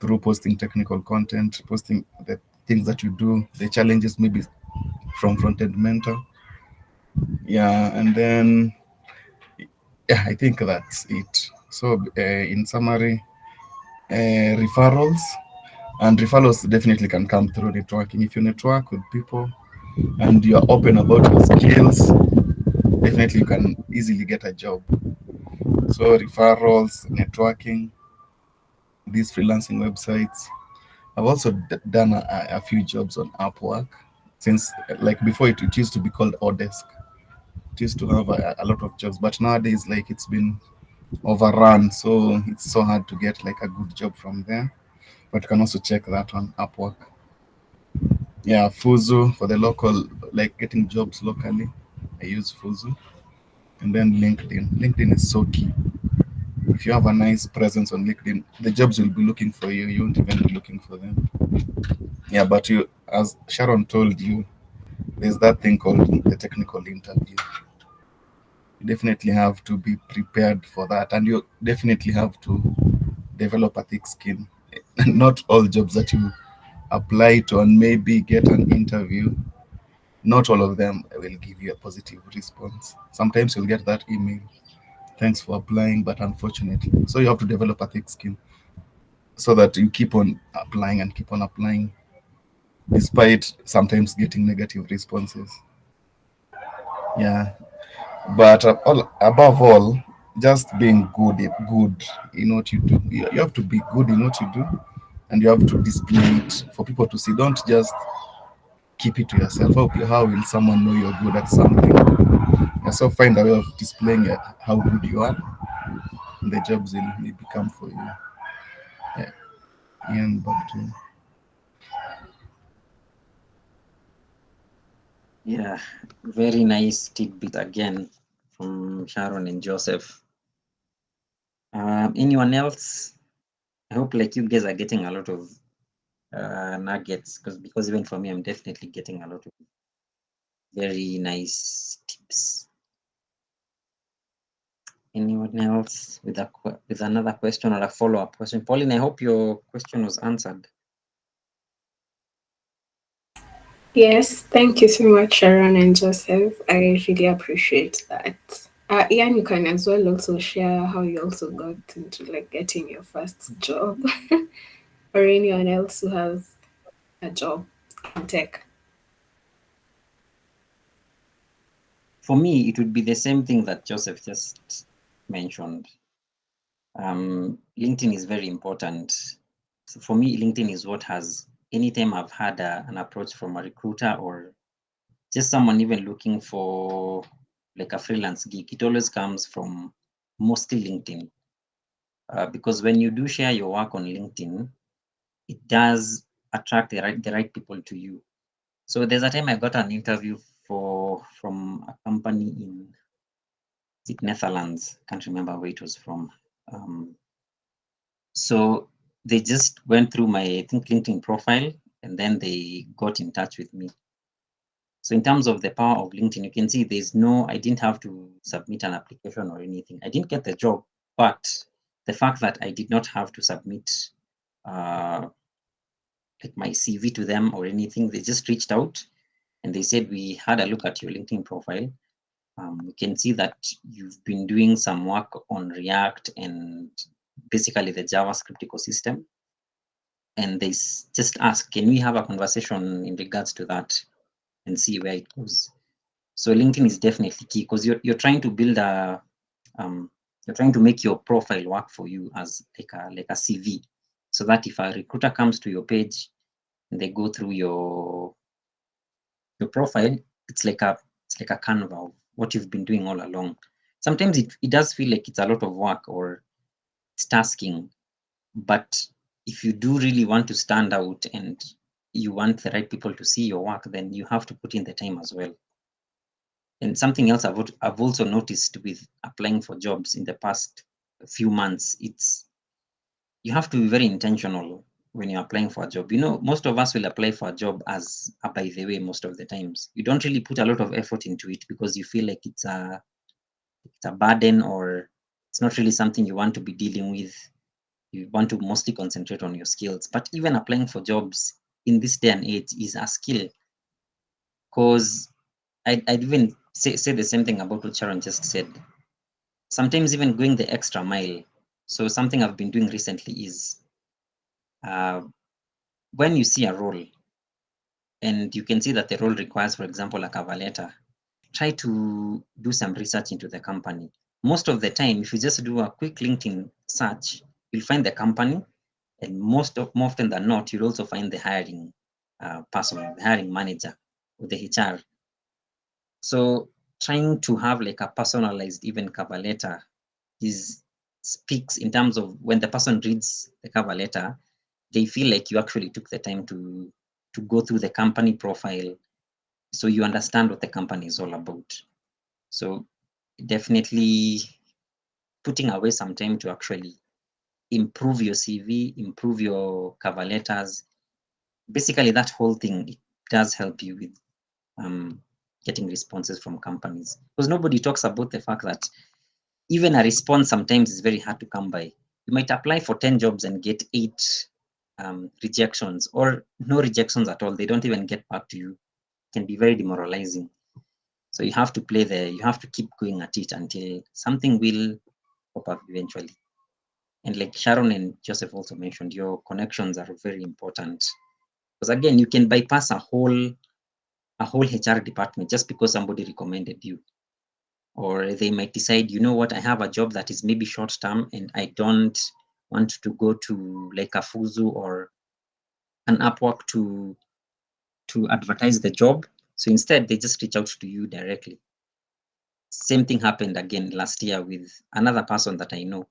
through posting technical content, posting the things that you do, the challenges maybe from front-end mentor. Yeah, and then yeah, I think that's it. So in summary, referrals and referrals definitely can come through networking. If you network with people and you're open about your skills, definitely you can easily get a job. So referrals, networking, these freelancing websites. I've also done a few jobs on Upwork since like before it used to be called Odesk. It used to have a lot of jobs, but nowadays like it's been overrun, so it's so hard to get like a good job from there. But you can also check that on Upwork. Yeah, Fuzu for the local, like getting jobs locally. I use Fuzu. And then LinkedIn. LinkedIn is so key. If you have a nice presence on LinkedIn, the jobs will be looking for you. You won't even be looking for them. Yeah, but you, as Sharon told you, there's that thing called the technical interview. You definitely have to be prepared for that, and you definitely have to develop a thick skin. Not all jobs that you apply to and maybe get an interview, not all of them will give you a positive response. Sometimes you'll get that email, thanks for applying, but unfortunately. So you have to develop a thick skin so that you keep on applying and keep on applying, despite sometimes getting negative responses. Yeah, but above all, just being good in what you do. You have to be good in what you do, and you have to display it for people to see. Don't just keep it to yourself. How will someone know you're good at something? Yeah, so find a way of displaying how good you are, and the jobs will maybe come for you. Yeah, and back to you.
Yeah, very nice tidbit again from Sharon and Joseph. Anyone else? I hope like you guys are getting a lot of nuggets because even for me, I'm definitely getting a lot of very nice tips. Anyone else with another question or a follow-up question? Pauline, I hope your question was answered.
Yes, thank you so much, Sharon and Joseph. I really appreciate that. Ian, you can as well also share how you also got into like getting your first job, or anyone else who has a job in tech.
For me, it would be the same thing that Joseph just mentioned. LinkedIn is very important. So for me, LinkedIn is what has, anytime I've had an approach from a recruiter or just someone even looking for like a freelance gig, it always comes from mostly LinkedIn. Because when you do share your work on LinkedIn, it does attract the right people to you. So there's a time I got an interview from a company in Netherlands. Can't remember where it was from. So they just went through my, I think, LinkedIn profile, and then they got in touch with me. So in terms of the power of LinkedIn, you can see I didn't have to submit an application or anything. I didn't get the job, but the fact that I did not have to submit like my CV to them or anything, they just reached out and they said, we had a look at your LinkedIn profile. We can see that you've been doing some work on React and basically the JavaScript ecosystem. And they just ask, can we have a conversation in regards to that and see where it goes? So LinkedIn is definitely key because you're trying to build you're trying to make your profile work for you as like a CV, so that if a recruiter comes to your page and they go through your profile, it's like a canva of what you've been doing all along. Sometimes it does feel like it's a lot of work or it's tasking, but if you do really want to stand out and you want the right people to see your work, then you have to put in the time as well. And something else I've also noticed with applying for jobs in the past few months, it's you have to be very intentional when you're applying for a job. You know, most of us will apply for a job as a by the way most of the times. You don't really put a lot of effort into it because you feel like it's a burden or it's not really something you want to be dealing with. You want to mostly concentrate on your skills. But even applying for jobs in this day and age is a skill, because I'd even say the same thing about what Sharon just said. Sometimes even going the extra mile. So something I've been doing recently is when you see a role and you can see that the role requires, for example, a cover letter, try to do some research into the company. Most of the time, if you just do a quick LinkedIn search, you'll find the company, and more often than not, you'll also find the hiring person, the hiring manager, or the HR. So trying to have like a personalized even cover letter speaks in terms of when the person reads the cover letter, they feel like you actually took the time to go through the company profile, so you understand what the company is all about. So definitely putting away some time to actually improve your CV, improve your cover letters. Basically, that whole thing, it does help you with getting responses from companies, because nobody talks about the fact that even a response sometimes is very hard to come by. You might apply for 10 jobs and get 8 rejections or no rejections at all. They don't even get back to you. It can be very demoralizing. So you have to you have to keep going at it until something will pop up eventually. And like Sharon and Joseph also mentioned, your connections are very important. Because again, you can bypass a whole HR department just because somebody recommended you. Or they might decide, you know what, I have a job that is maybe short term and I don't want to go to like a Fuzu or an Upwork to advertise the job. So instead, they just reach out to you directly. Same thing happened again last year with another person that I know,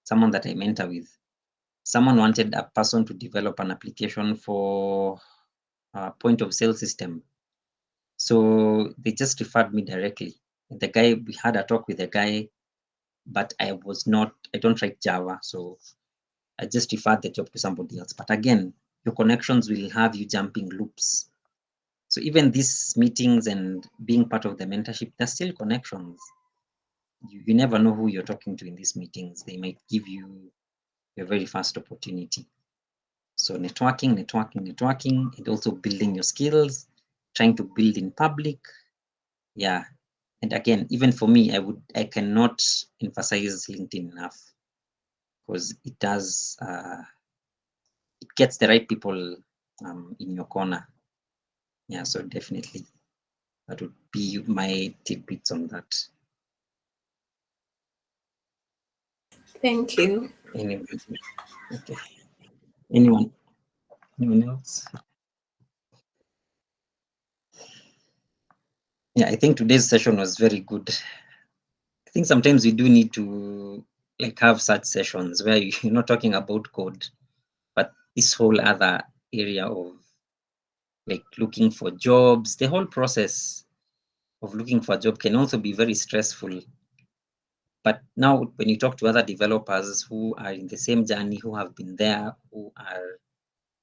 someone that I mentor with. Someone wanted a person to develop an application for a point of sale system. So they just referred me directly. The guy, we had a talk with the guy, but I don't write Java. So I just referred the job to somebody else. But again, your connections will have you jumping loops. So even these meetings and being part of the mentorship, there's still connections. You never know who you're talking to in these meetings. They might give you your very first opportunity. So networking, and also building your skills trying to build in public. Yeah. And again, even for me, I cannot emphasize LinkedIn enough, because it does, it gets the right people in your corner. Yeah, so definitely that would be my tidbits on that.
Thank you.
Anyway, okay. Anyone else? Yeah, I think today's session was very good. I think sometimes we do need to like have such sessions where you're not talking about code, but this whole other area of like looking for jobs. The whole process of looking for a job can also be very stressful. But now when you talk to other developers who are in the same journey, who have been there, who are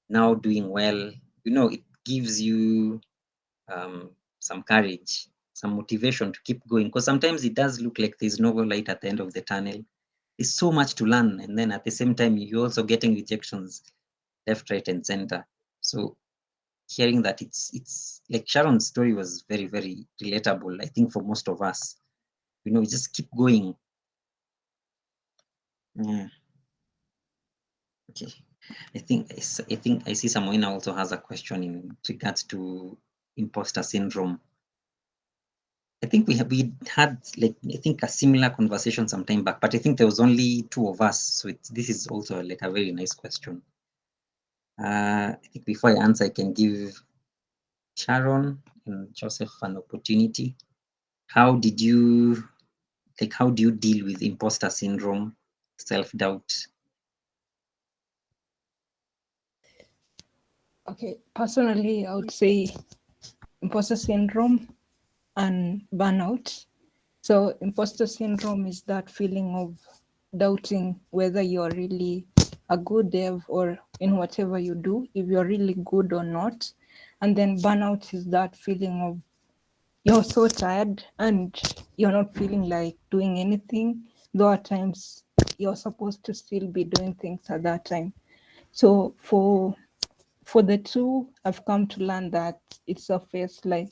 now doing well, you know, it gives you some courage, some motivation to keep going. Because sometimes it does look like there's no light at the end of the tunnel. There's so much to learn. And then at the same time, you're also getting rejections left, right, and center. So hearing that it's like Sharon's story was very, very relatable, I think, for most of us. You know, just keep going. Yeah. Okay. I think I see Samoina also has a question in regards to imposter syndrome. I think we had like I think a similar conversation some time back, but I think there was only two of us, so this is also like a very nice question. I think before I answer, I can give Sharon and Joseph an opportunity. How do you deal with imposter syndrome, self-doubt?
Okay, personally, I would say imposter syndrome and burnout. So imposter syndrome is that feeling of doubting whether you're really a good dev or in whatever you do, if you're really good or not. And then burnout is that feeling of you're so tired and you're not feeling like doing anything, though at times you're supposed to still be doing things at that time. So for the two, I've come to learn that it's a phase, like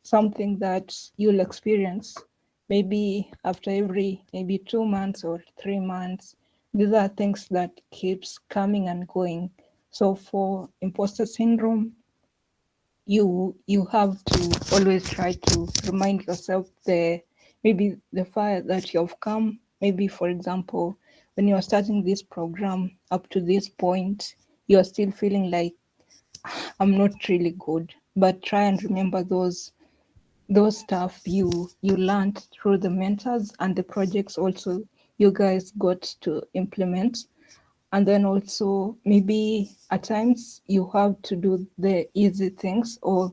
something that you'll experience maybe after every maybe 2 months or 3 months. These are things that keeps coming and going. So for imposter syndrome, you have to always try to remind yourself maybe the fire that you've come. Maybe for example, when you're starting this program up to this point, you're still feeling like I'm not really good, but try and remember those stuff you learned through the mentors and the projects also you guys got to implement. And then also maybe at times you have to do the easy things or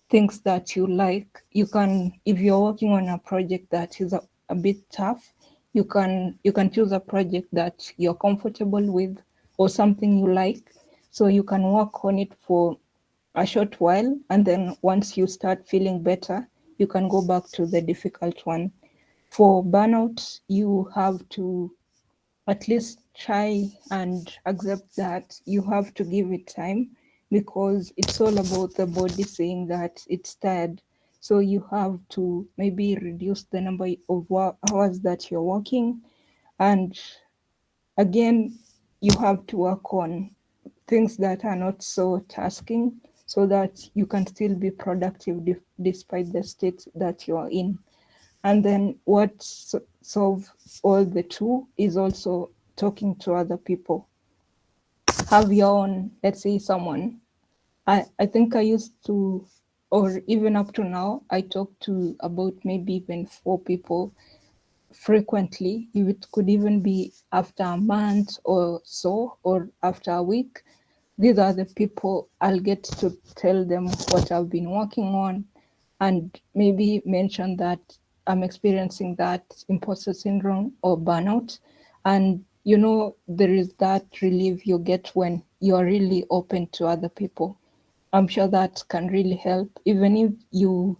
things that you like. You can, if you're working on a project that is a bit tough, you can choose a project that you're comfortable with or something you like, so you can work on it for a short while, and then once you start feeling better, you can go back to the difficult one. For burnout, you have to at least try and accept that you have to give it time, because it's all about the body saying that it's tired. So you have to maybe reduce the number of hours that you're working. And again, you have to work on things that are not so tasking, so that you can still be productive despite the state that you're in. And then what solve all the two is also talking to other people. Have your own, let's say someone. I think I used to, or even up to now, I talk to about maybe even 4 people frequently. If it could even be after a month or so, or after a week, these are the people I'll get to tell them what I've been working on, and maybe mention that I'm experiencing that imposter syndrome or burnout. And there is that relief you get when you're really open to other people. I'm sure that can really help, even if you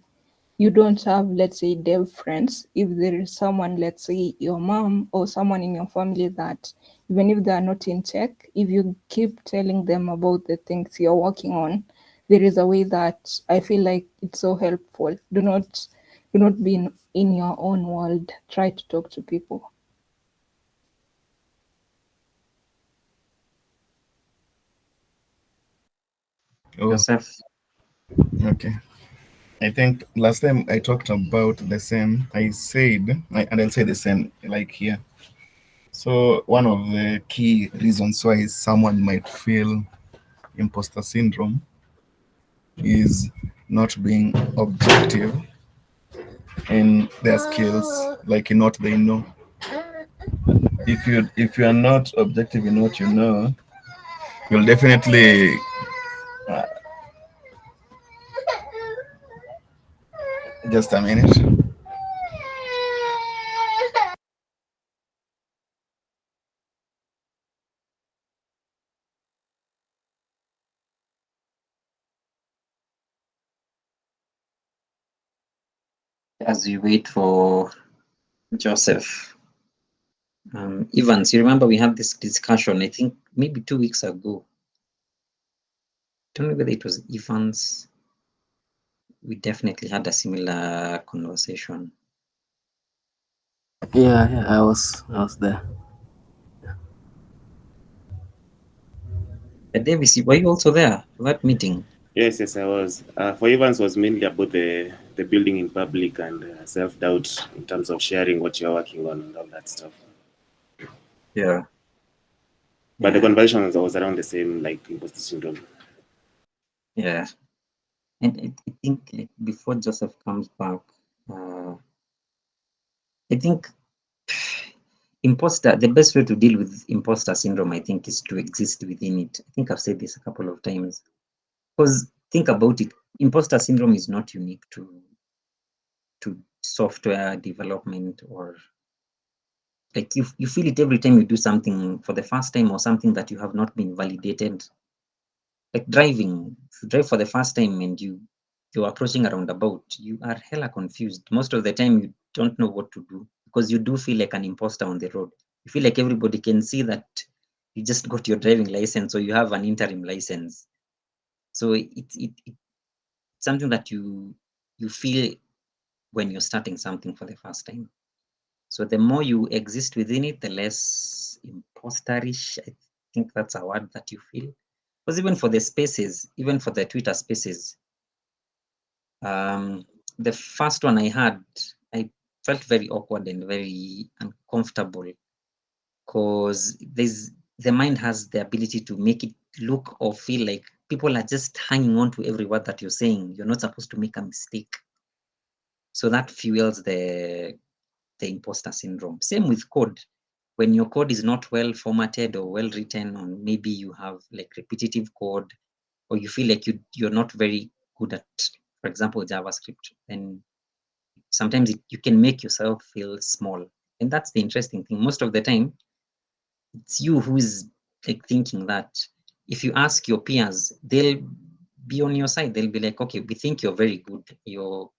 don't have, let's say, dev friends. If there is someone, let's say your mom or someone in your family, that even if they are not in tech, if you keep telling them about the things you're working on, there is a way that I feel like it's so helpful. Do not be in your own world. Try to talk to people.
Oh,
Joseph.
okay. I think last time I talked about the same. I said, and I'll say the same like here. So one of the key reasons why someone might feel imposter syndrome is not being objective in their skills, like in what they know. If you are not objective in what you know, you'll definitely just a minute.
As we wait for Joseph, Evans, you remember we had this discussion, I think maybe 2 weeks ago. I don't know whether it was Evans. We definitely had a similar conversation.
Yeah, I was there.
Davis, were you also there for that meeting?
Yes, I was. For Evans was mainly about the building in public and self-doubt in terms of sharing what you're working on and all that stuff.
Yeah.
But the conversation was around the same, like imposter syndrome.
Yeah. And I think like, before Joseph comes back, I think the best way to deal with imposter syndrome, I think, is to exist within it. I think I've said this a couple of times. Because think about it, imposter syndrome is not unique to software development, or like you feel it every time you do something for the first time or something that you have not been validated. Like driving, if you drive for the first time and you're approaching a roundabout, you are hella confused. Most of the time you don't know what to do because you do feel like an imposter on the road. You feel like everybody can see that you just got your driving license or you have an interim license. So it's something that you feel when you're starting something for the first time. So the more you exist within it, the less imposterish, I think that's a word that you feel. Because even for the spaces, even for the Twitter spaces, the first one I had, I felt very awkward and very uncomfortable because the mind has the ability to make it look or feel like people are just hanging on to every word that you're saying. You're not supposed to make a mistake. So that fuels the imposter syndrome. Same with code. When your code is not well formatted or well written, or maybe you have like repetitive code, or you feel like you're not very good at, for example, JavaScript, then sometimes you can make yourself feel small. And that's the interesting thing. Most of the time, it's you who is like thinking that. If you ask your peers, they'll be on your side. They'll be like, okay, we think you're very good. Your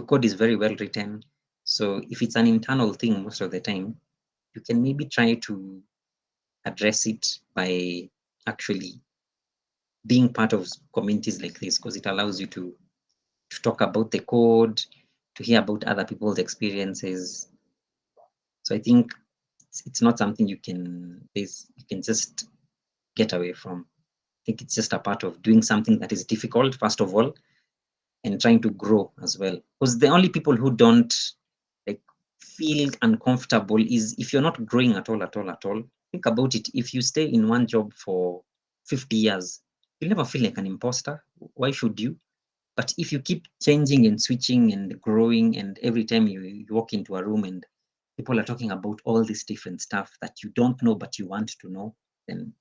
code is very well written. So if it's an internal thing, most of the time, you can maybe try to address it by actually being part of communities like this, because it allows you to talk about the code, to hear about other people's experiences. So I think it's not something you can just get away from. I think it's just a part of doing something that is difficult, first of all, and trying to grow as well. Because the only people who don't like feel uncomfortable is if you're not growing at all. Think about it. If you stay in one job for 50 years, you'll never feel like an imposter. Why should you? But if you keep changing and switching and growing, and every time you walk into a room and people are talking about all this different stuff that you don't know but you want to know, then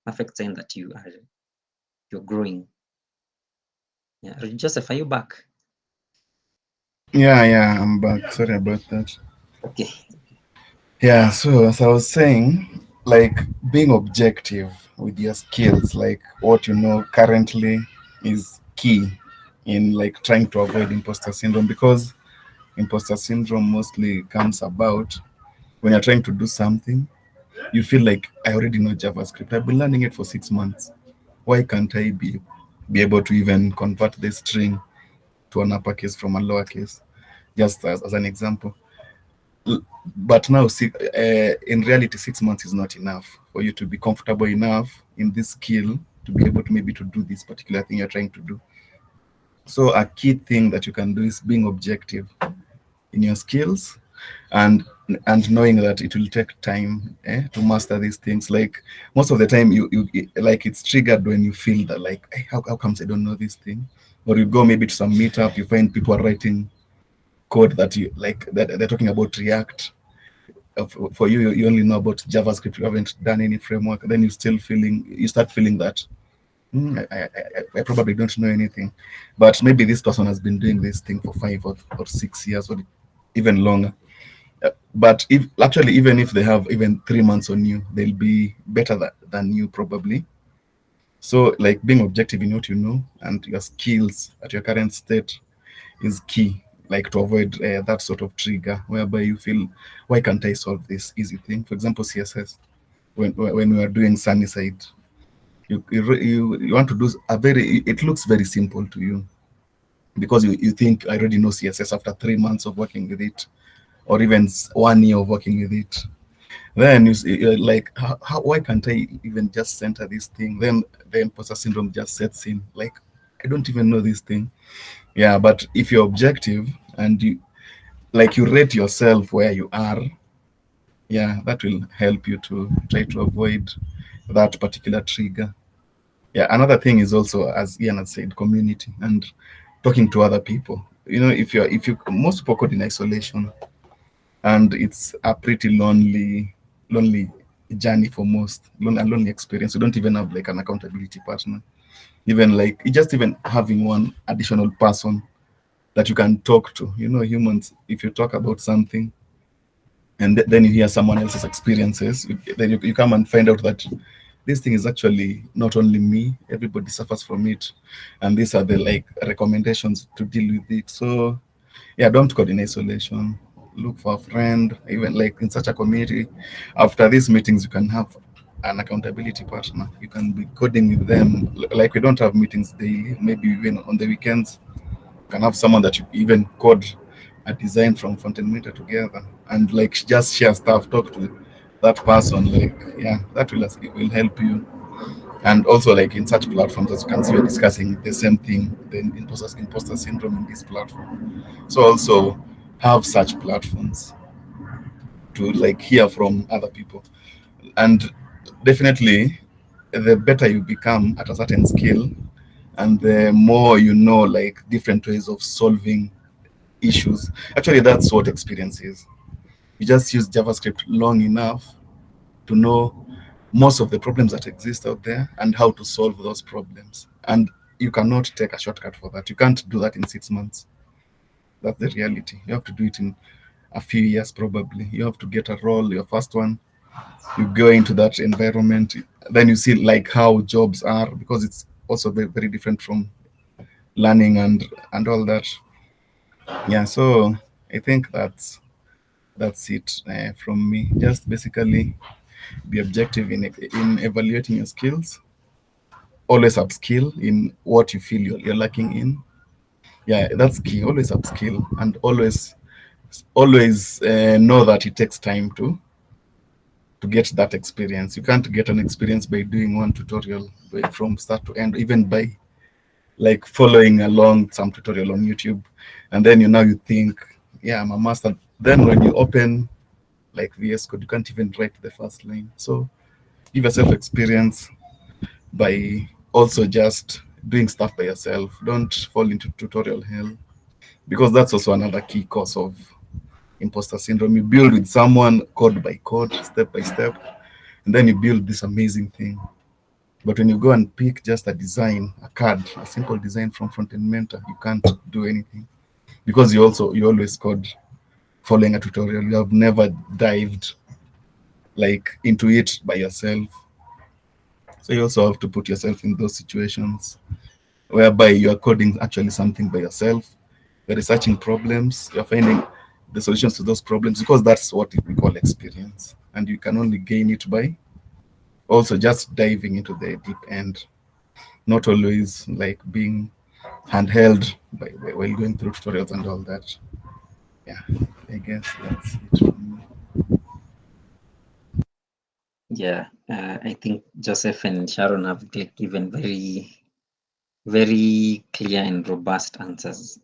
perfect sign that you're growing. Yeah, Joseph, are you back?
Yeah, I'm back. Sorry about that.
Okay.
Yeah, so as I was saying, like being objective with your skills, like what you know currently, is key in like trying to avoid imposter syndrome, because imposter syndrome mostly comes about when you're trying to do something. You feel like, I already know JavaScript. I've been learning it for 6 months. Why can't I be be able to even convert the string to an uppercase from a lowercase, just as an example. But now, in reality, 6 months is not enough for you to be comfortable enough in this skill to be able to maybe to do this particular thing you're trying to do. So a key thing that you can do is being objective in your skills, and knowing that it will take time to master these things. Like most of the time, you like it's triggered when you feel that like, hey, how comes I don't know this thing? Or you go maybe to some meetup, you find people are writing code that you like, that they're talking about React. For you, you only know about JavaScript. You haven't done any framework. Then you start feeling that I probably don't know anything, but maybe this person has been doing this thing for 5 or 6 years or even longer. But if actually, even if they have even 3 months on you, they'll be better than you probably. So like being objective in what you know and your skills at your current state is key, like to avoid that sort of trigger whereby you feel, why can't I solve this easy thing? For example, CSS, when we are doing Sunnyside, you want to do it looks very simple to you because you think, I already know CSS after 3 months of working with it, or even 1 year of working with it. Then you're like, why can't I even just center this thing? Then the imposter syndrome just sets in, like, I don't even know this thing. Yeah, but if you're objective and you rate yourself where you are, yeah, that will help you to try to avoid that particular trigger. Yeah, another thing is also, as Ian had said, community and talking to other people. If most people code in isolation, and it's a pretty lonely journey for most, lonely experience. You don't even have like an accountability partner. Even like just even having one additional person that you can talk to. Humans, if you talk about something and then you hear someone else's experiences, then you come and find out that this thing is actually not only me, everybody suffers from it, and these are the like recommendations to deal with it. So yeah, don't code in isolation. Look for a friend, even like in such a community. After these meetings, you can have an accountability partner. You can be coding with them. Like we don't have meetings daily, maybe even on the weekends. You can have someone that you even code a design from Fontaine together, and like just share stuff, talk to that person. Like, yeah, that will help you. And also, like in such platforms, as you can see, we're discussing the same thing, the imposter syndrome in this platform. So also have such platforms to like hear from other people. And definitely, the better you become at a certain skill, and the more you know like different ways of solving issues. Actually, that's what experience is. You just use JavaScript long enough to know most of the problems that exist out there and how to solve those problems. And you cannot take a shortcut for that. You can't do that in 6 months. That's the reality. You have to do it in a few years probably. You have to get a role, your first one. You go into that environment, then you see like how jobs are, because it's also very, very different from learning and all that. Yeah, so I think that's it from me. Just basically be objective in evaluating your skills. Always upskill in what you feel you're lacking in. Yeah, that's key. Always upskill, and always know that it takes time to get that experience. You can't get an experience by doing one tutorial from start to end, even by like following along some tutorial on YouTube, and then you think, yeah, I'm a master. Then when you open like VS Code, you can't even write the first line. So give yourself experience by also just doing stuff by yourself. Don't fall into tutorial hell, because that's also another key cause of imposter syndrome. You build with someone code by code, step by step, and then you build this amazing thing. But when you go and pick just a design, a card, a simple design from Frontend Mentor, you can't do anything, because you always code following a tutorial. You have never dived like into it by yourself. So you also have to put yourself in those situations whereby you are coding actually something by yourself. You're researching problems, you're finding the solutions to those problems, because that's what we call experience. And you can only gain it by also just diving into the deep end. not always like being handheld while going through tutorials and all that. Yeah, I guess that's it from me.
Yeah, I think Joseph and Sharon have given very, very clear and robust answers.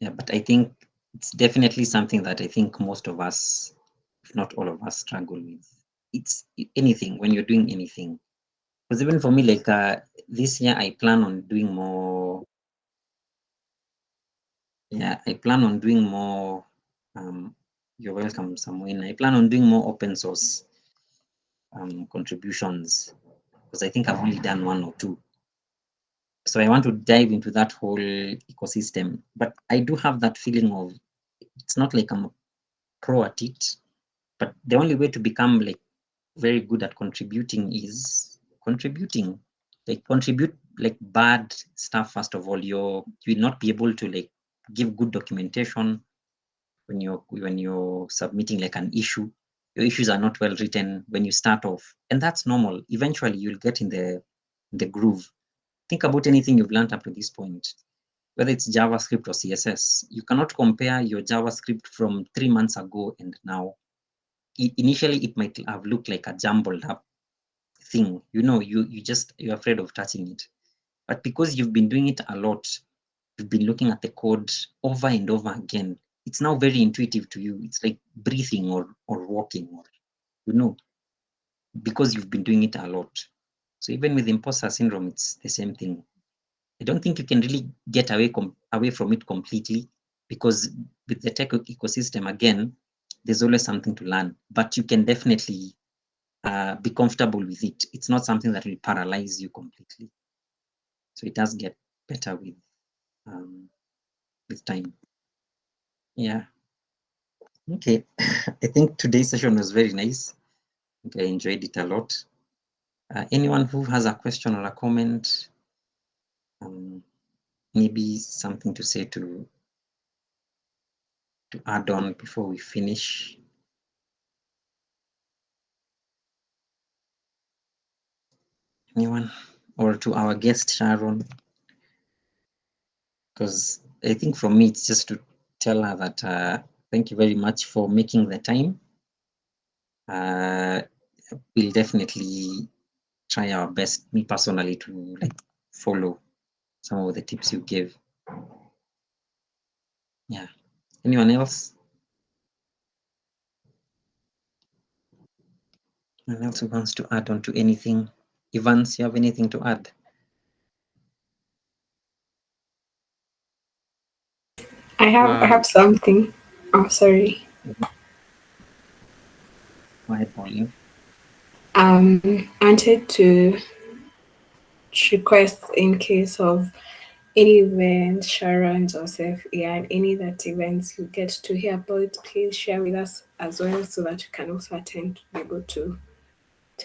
Yeah, but I think it's definitely something that I think most of us, if not all of us, struggle with. It's anything, when you're doing anything. Because even for me, like this year, I plan on doing more. Yeah, I plan on doing more. You're welcome, Samuel. I plan on doing more open source contributions, because I think I've only done one or two. So I want to dive into that whole ecosystem. But I do have that feeling of, it's not like I'm a pro at it, but the only way to become like very good at contributing is contributing. Like contribute like bad stuff. First of all, you'll not be able to like give good documentation when you're submitting like an issue. Your issues are not well written when you start off, and that's normal. Eventually, you'll get in the groove. Think about anything you've learned up to this point, whether it's JavaScript or CSS. You cannot compare your JavaScript from 3 months ago and now. Initially, it might have looked like a jumbled up thing. You're afraid of touching it. But because you've been doing it a lot, you've been looking at the code over and over again, it's now very intuitive to you. It's like breathing or walking, or because you've been doing it a lot. So even with imposter syndrome, it's the same thing. I don't think you can really get away from it completely, because with the tech ecosystem, again, there's always something to learn, but you can definitely be comfortable with it. It's not something that will paralyze you completely. So it does get better with time. Yeah. Okay. I think today's session was very nice. I enjoyed it a lot. Anyone who has a question or a comment, maybe something to say to add on before we finish? Anyone? Or to our guest, Sharon? Because I think from me, it's just to tell her that thank you very much for making the time. We'll definitely try our best, me personally, to like follow some of the tips you gave. Yeah. Anyone else? Anyone else who wants to add on to anything? Evans, you have anything to add?
I have something. Oh, sorry.
Go ahead, Pauline.
I wanted to request in case of any event, Sharon, Joseph, and any that events you get to hear about, please share with us as well so that you can also attend to be able to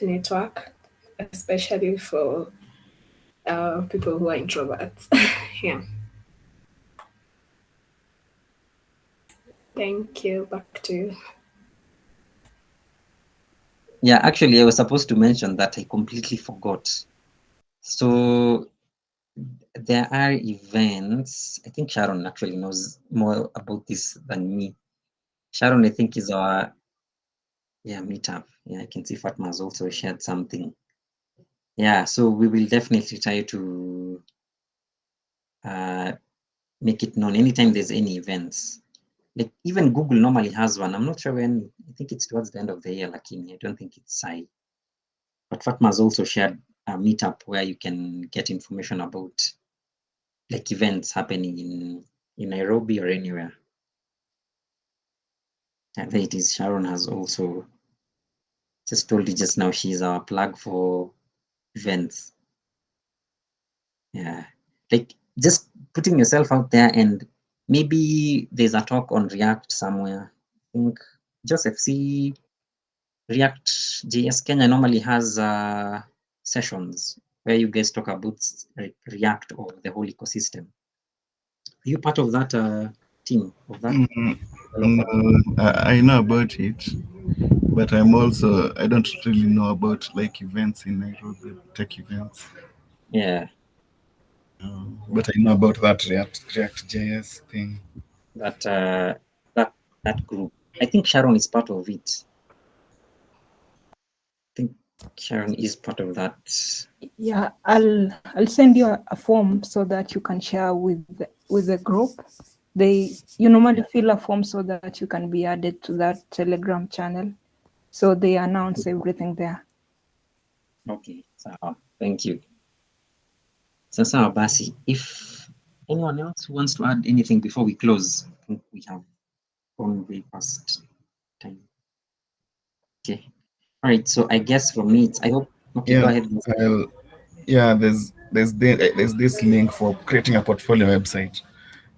network, especially for people who are introverts. Yeah. Thank you. Back to you.
Yeah, actually, I was supposed to mention that. I completely forgot. So there are events. I think Sharon actually knows more about this than me. Sharon, I think, is our meetup. Yeah, I can see Fatma has also shared something. Yeah, so we will definitely try to make it known anytime there's any events. Like even Google normally has one. I'm not sure when. I think it's towards the end of the year, Lakini. I don't think it's Sai. But Fatma has also shared a meetup where you can get information about like events happening in Nairobi or anywhere. And there it is. Sharon has also just told you just now she's our plug for events. Yeah, like just putting yourself out there, and maybe there's a talk on React somewhere. I think Joseph, see, React JS Kenya normally has sessions where you guys talk about React or the whole ecosystem. Are you part of that team of that?
No, I know about it, but I don't really know about like events in Nairobi, tech events.
Yeah,
But I know about that React.js thing.
That group. I think Sharon is part of it. I think Sharon is part of that.
Yeah, I'll send you a form so that you can share with the group. You normally fill a form so that you can be added to that Telegram channel. So they announce everything there.
Okay, sawa. Thank you. Sasa basi, if anyone else wants to add anything before we close, I think we have gone way past time. Okay. All right. So I guess for me, I hope. Okay, go ahead.
There's this link for creating a portfolio website.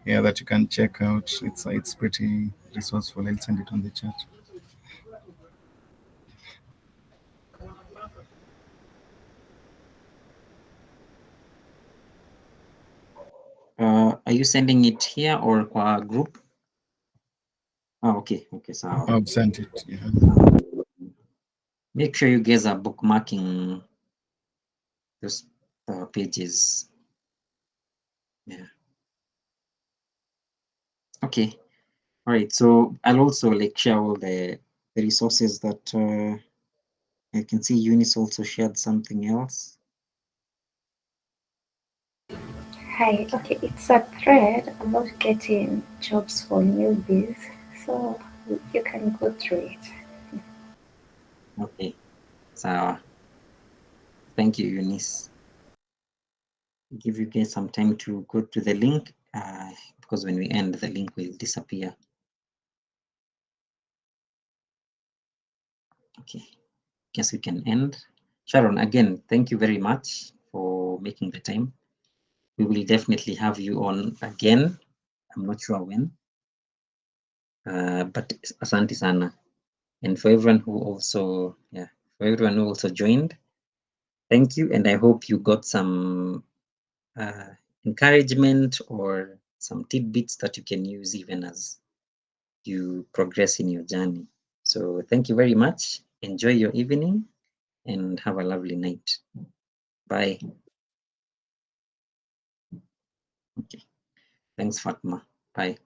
Yeah, that you can check out. It's pretty resourceful. I'll send it on the chat.
Are you sending it here or qua group? Oh, okay. Okay, so
I've sent it. Yeah.
Make sure you guys are bookmarking those pages. Yeah. Okay. All right. So I'll also share all the resources that I can see. Eunice also shared something else.
Hi, okay, it's a thread about getting jobs for newbies, so you can go through it.
Okay, so thank you, Eunice. Give you guys some time to go to the link because when we end, the link will disappear. Okay, guess we can end. Sharon, again, thank you very much for making the time. We will definitely have you on again. I'm not sure when, but asante sana. And for everyone who also, joined, thank you. And I hope you got some encouragement or some tidbits that you can use even as you progress in your journey. So thank you very much. Enjoy your evening and have a lovely night. Bye. Okay. Thanks, Fatma. Bye.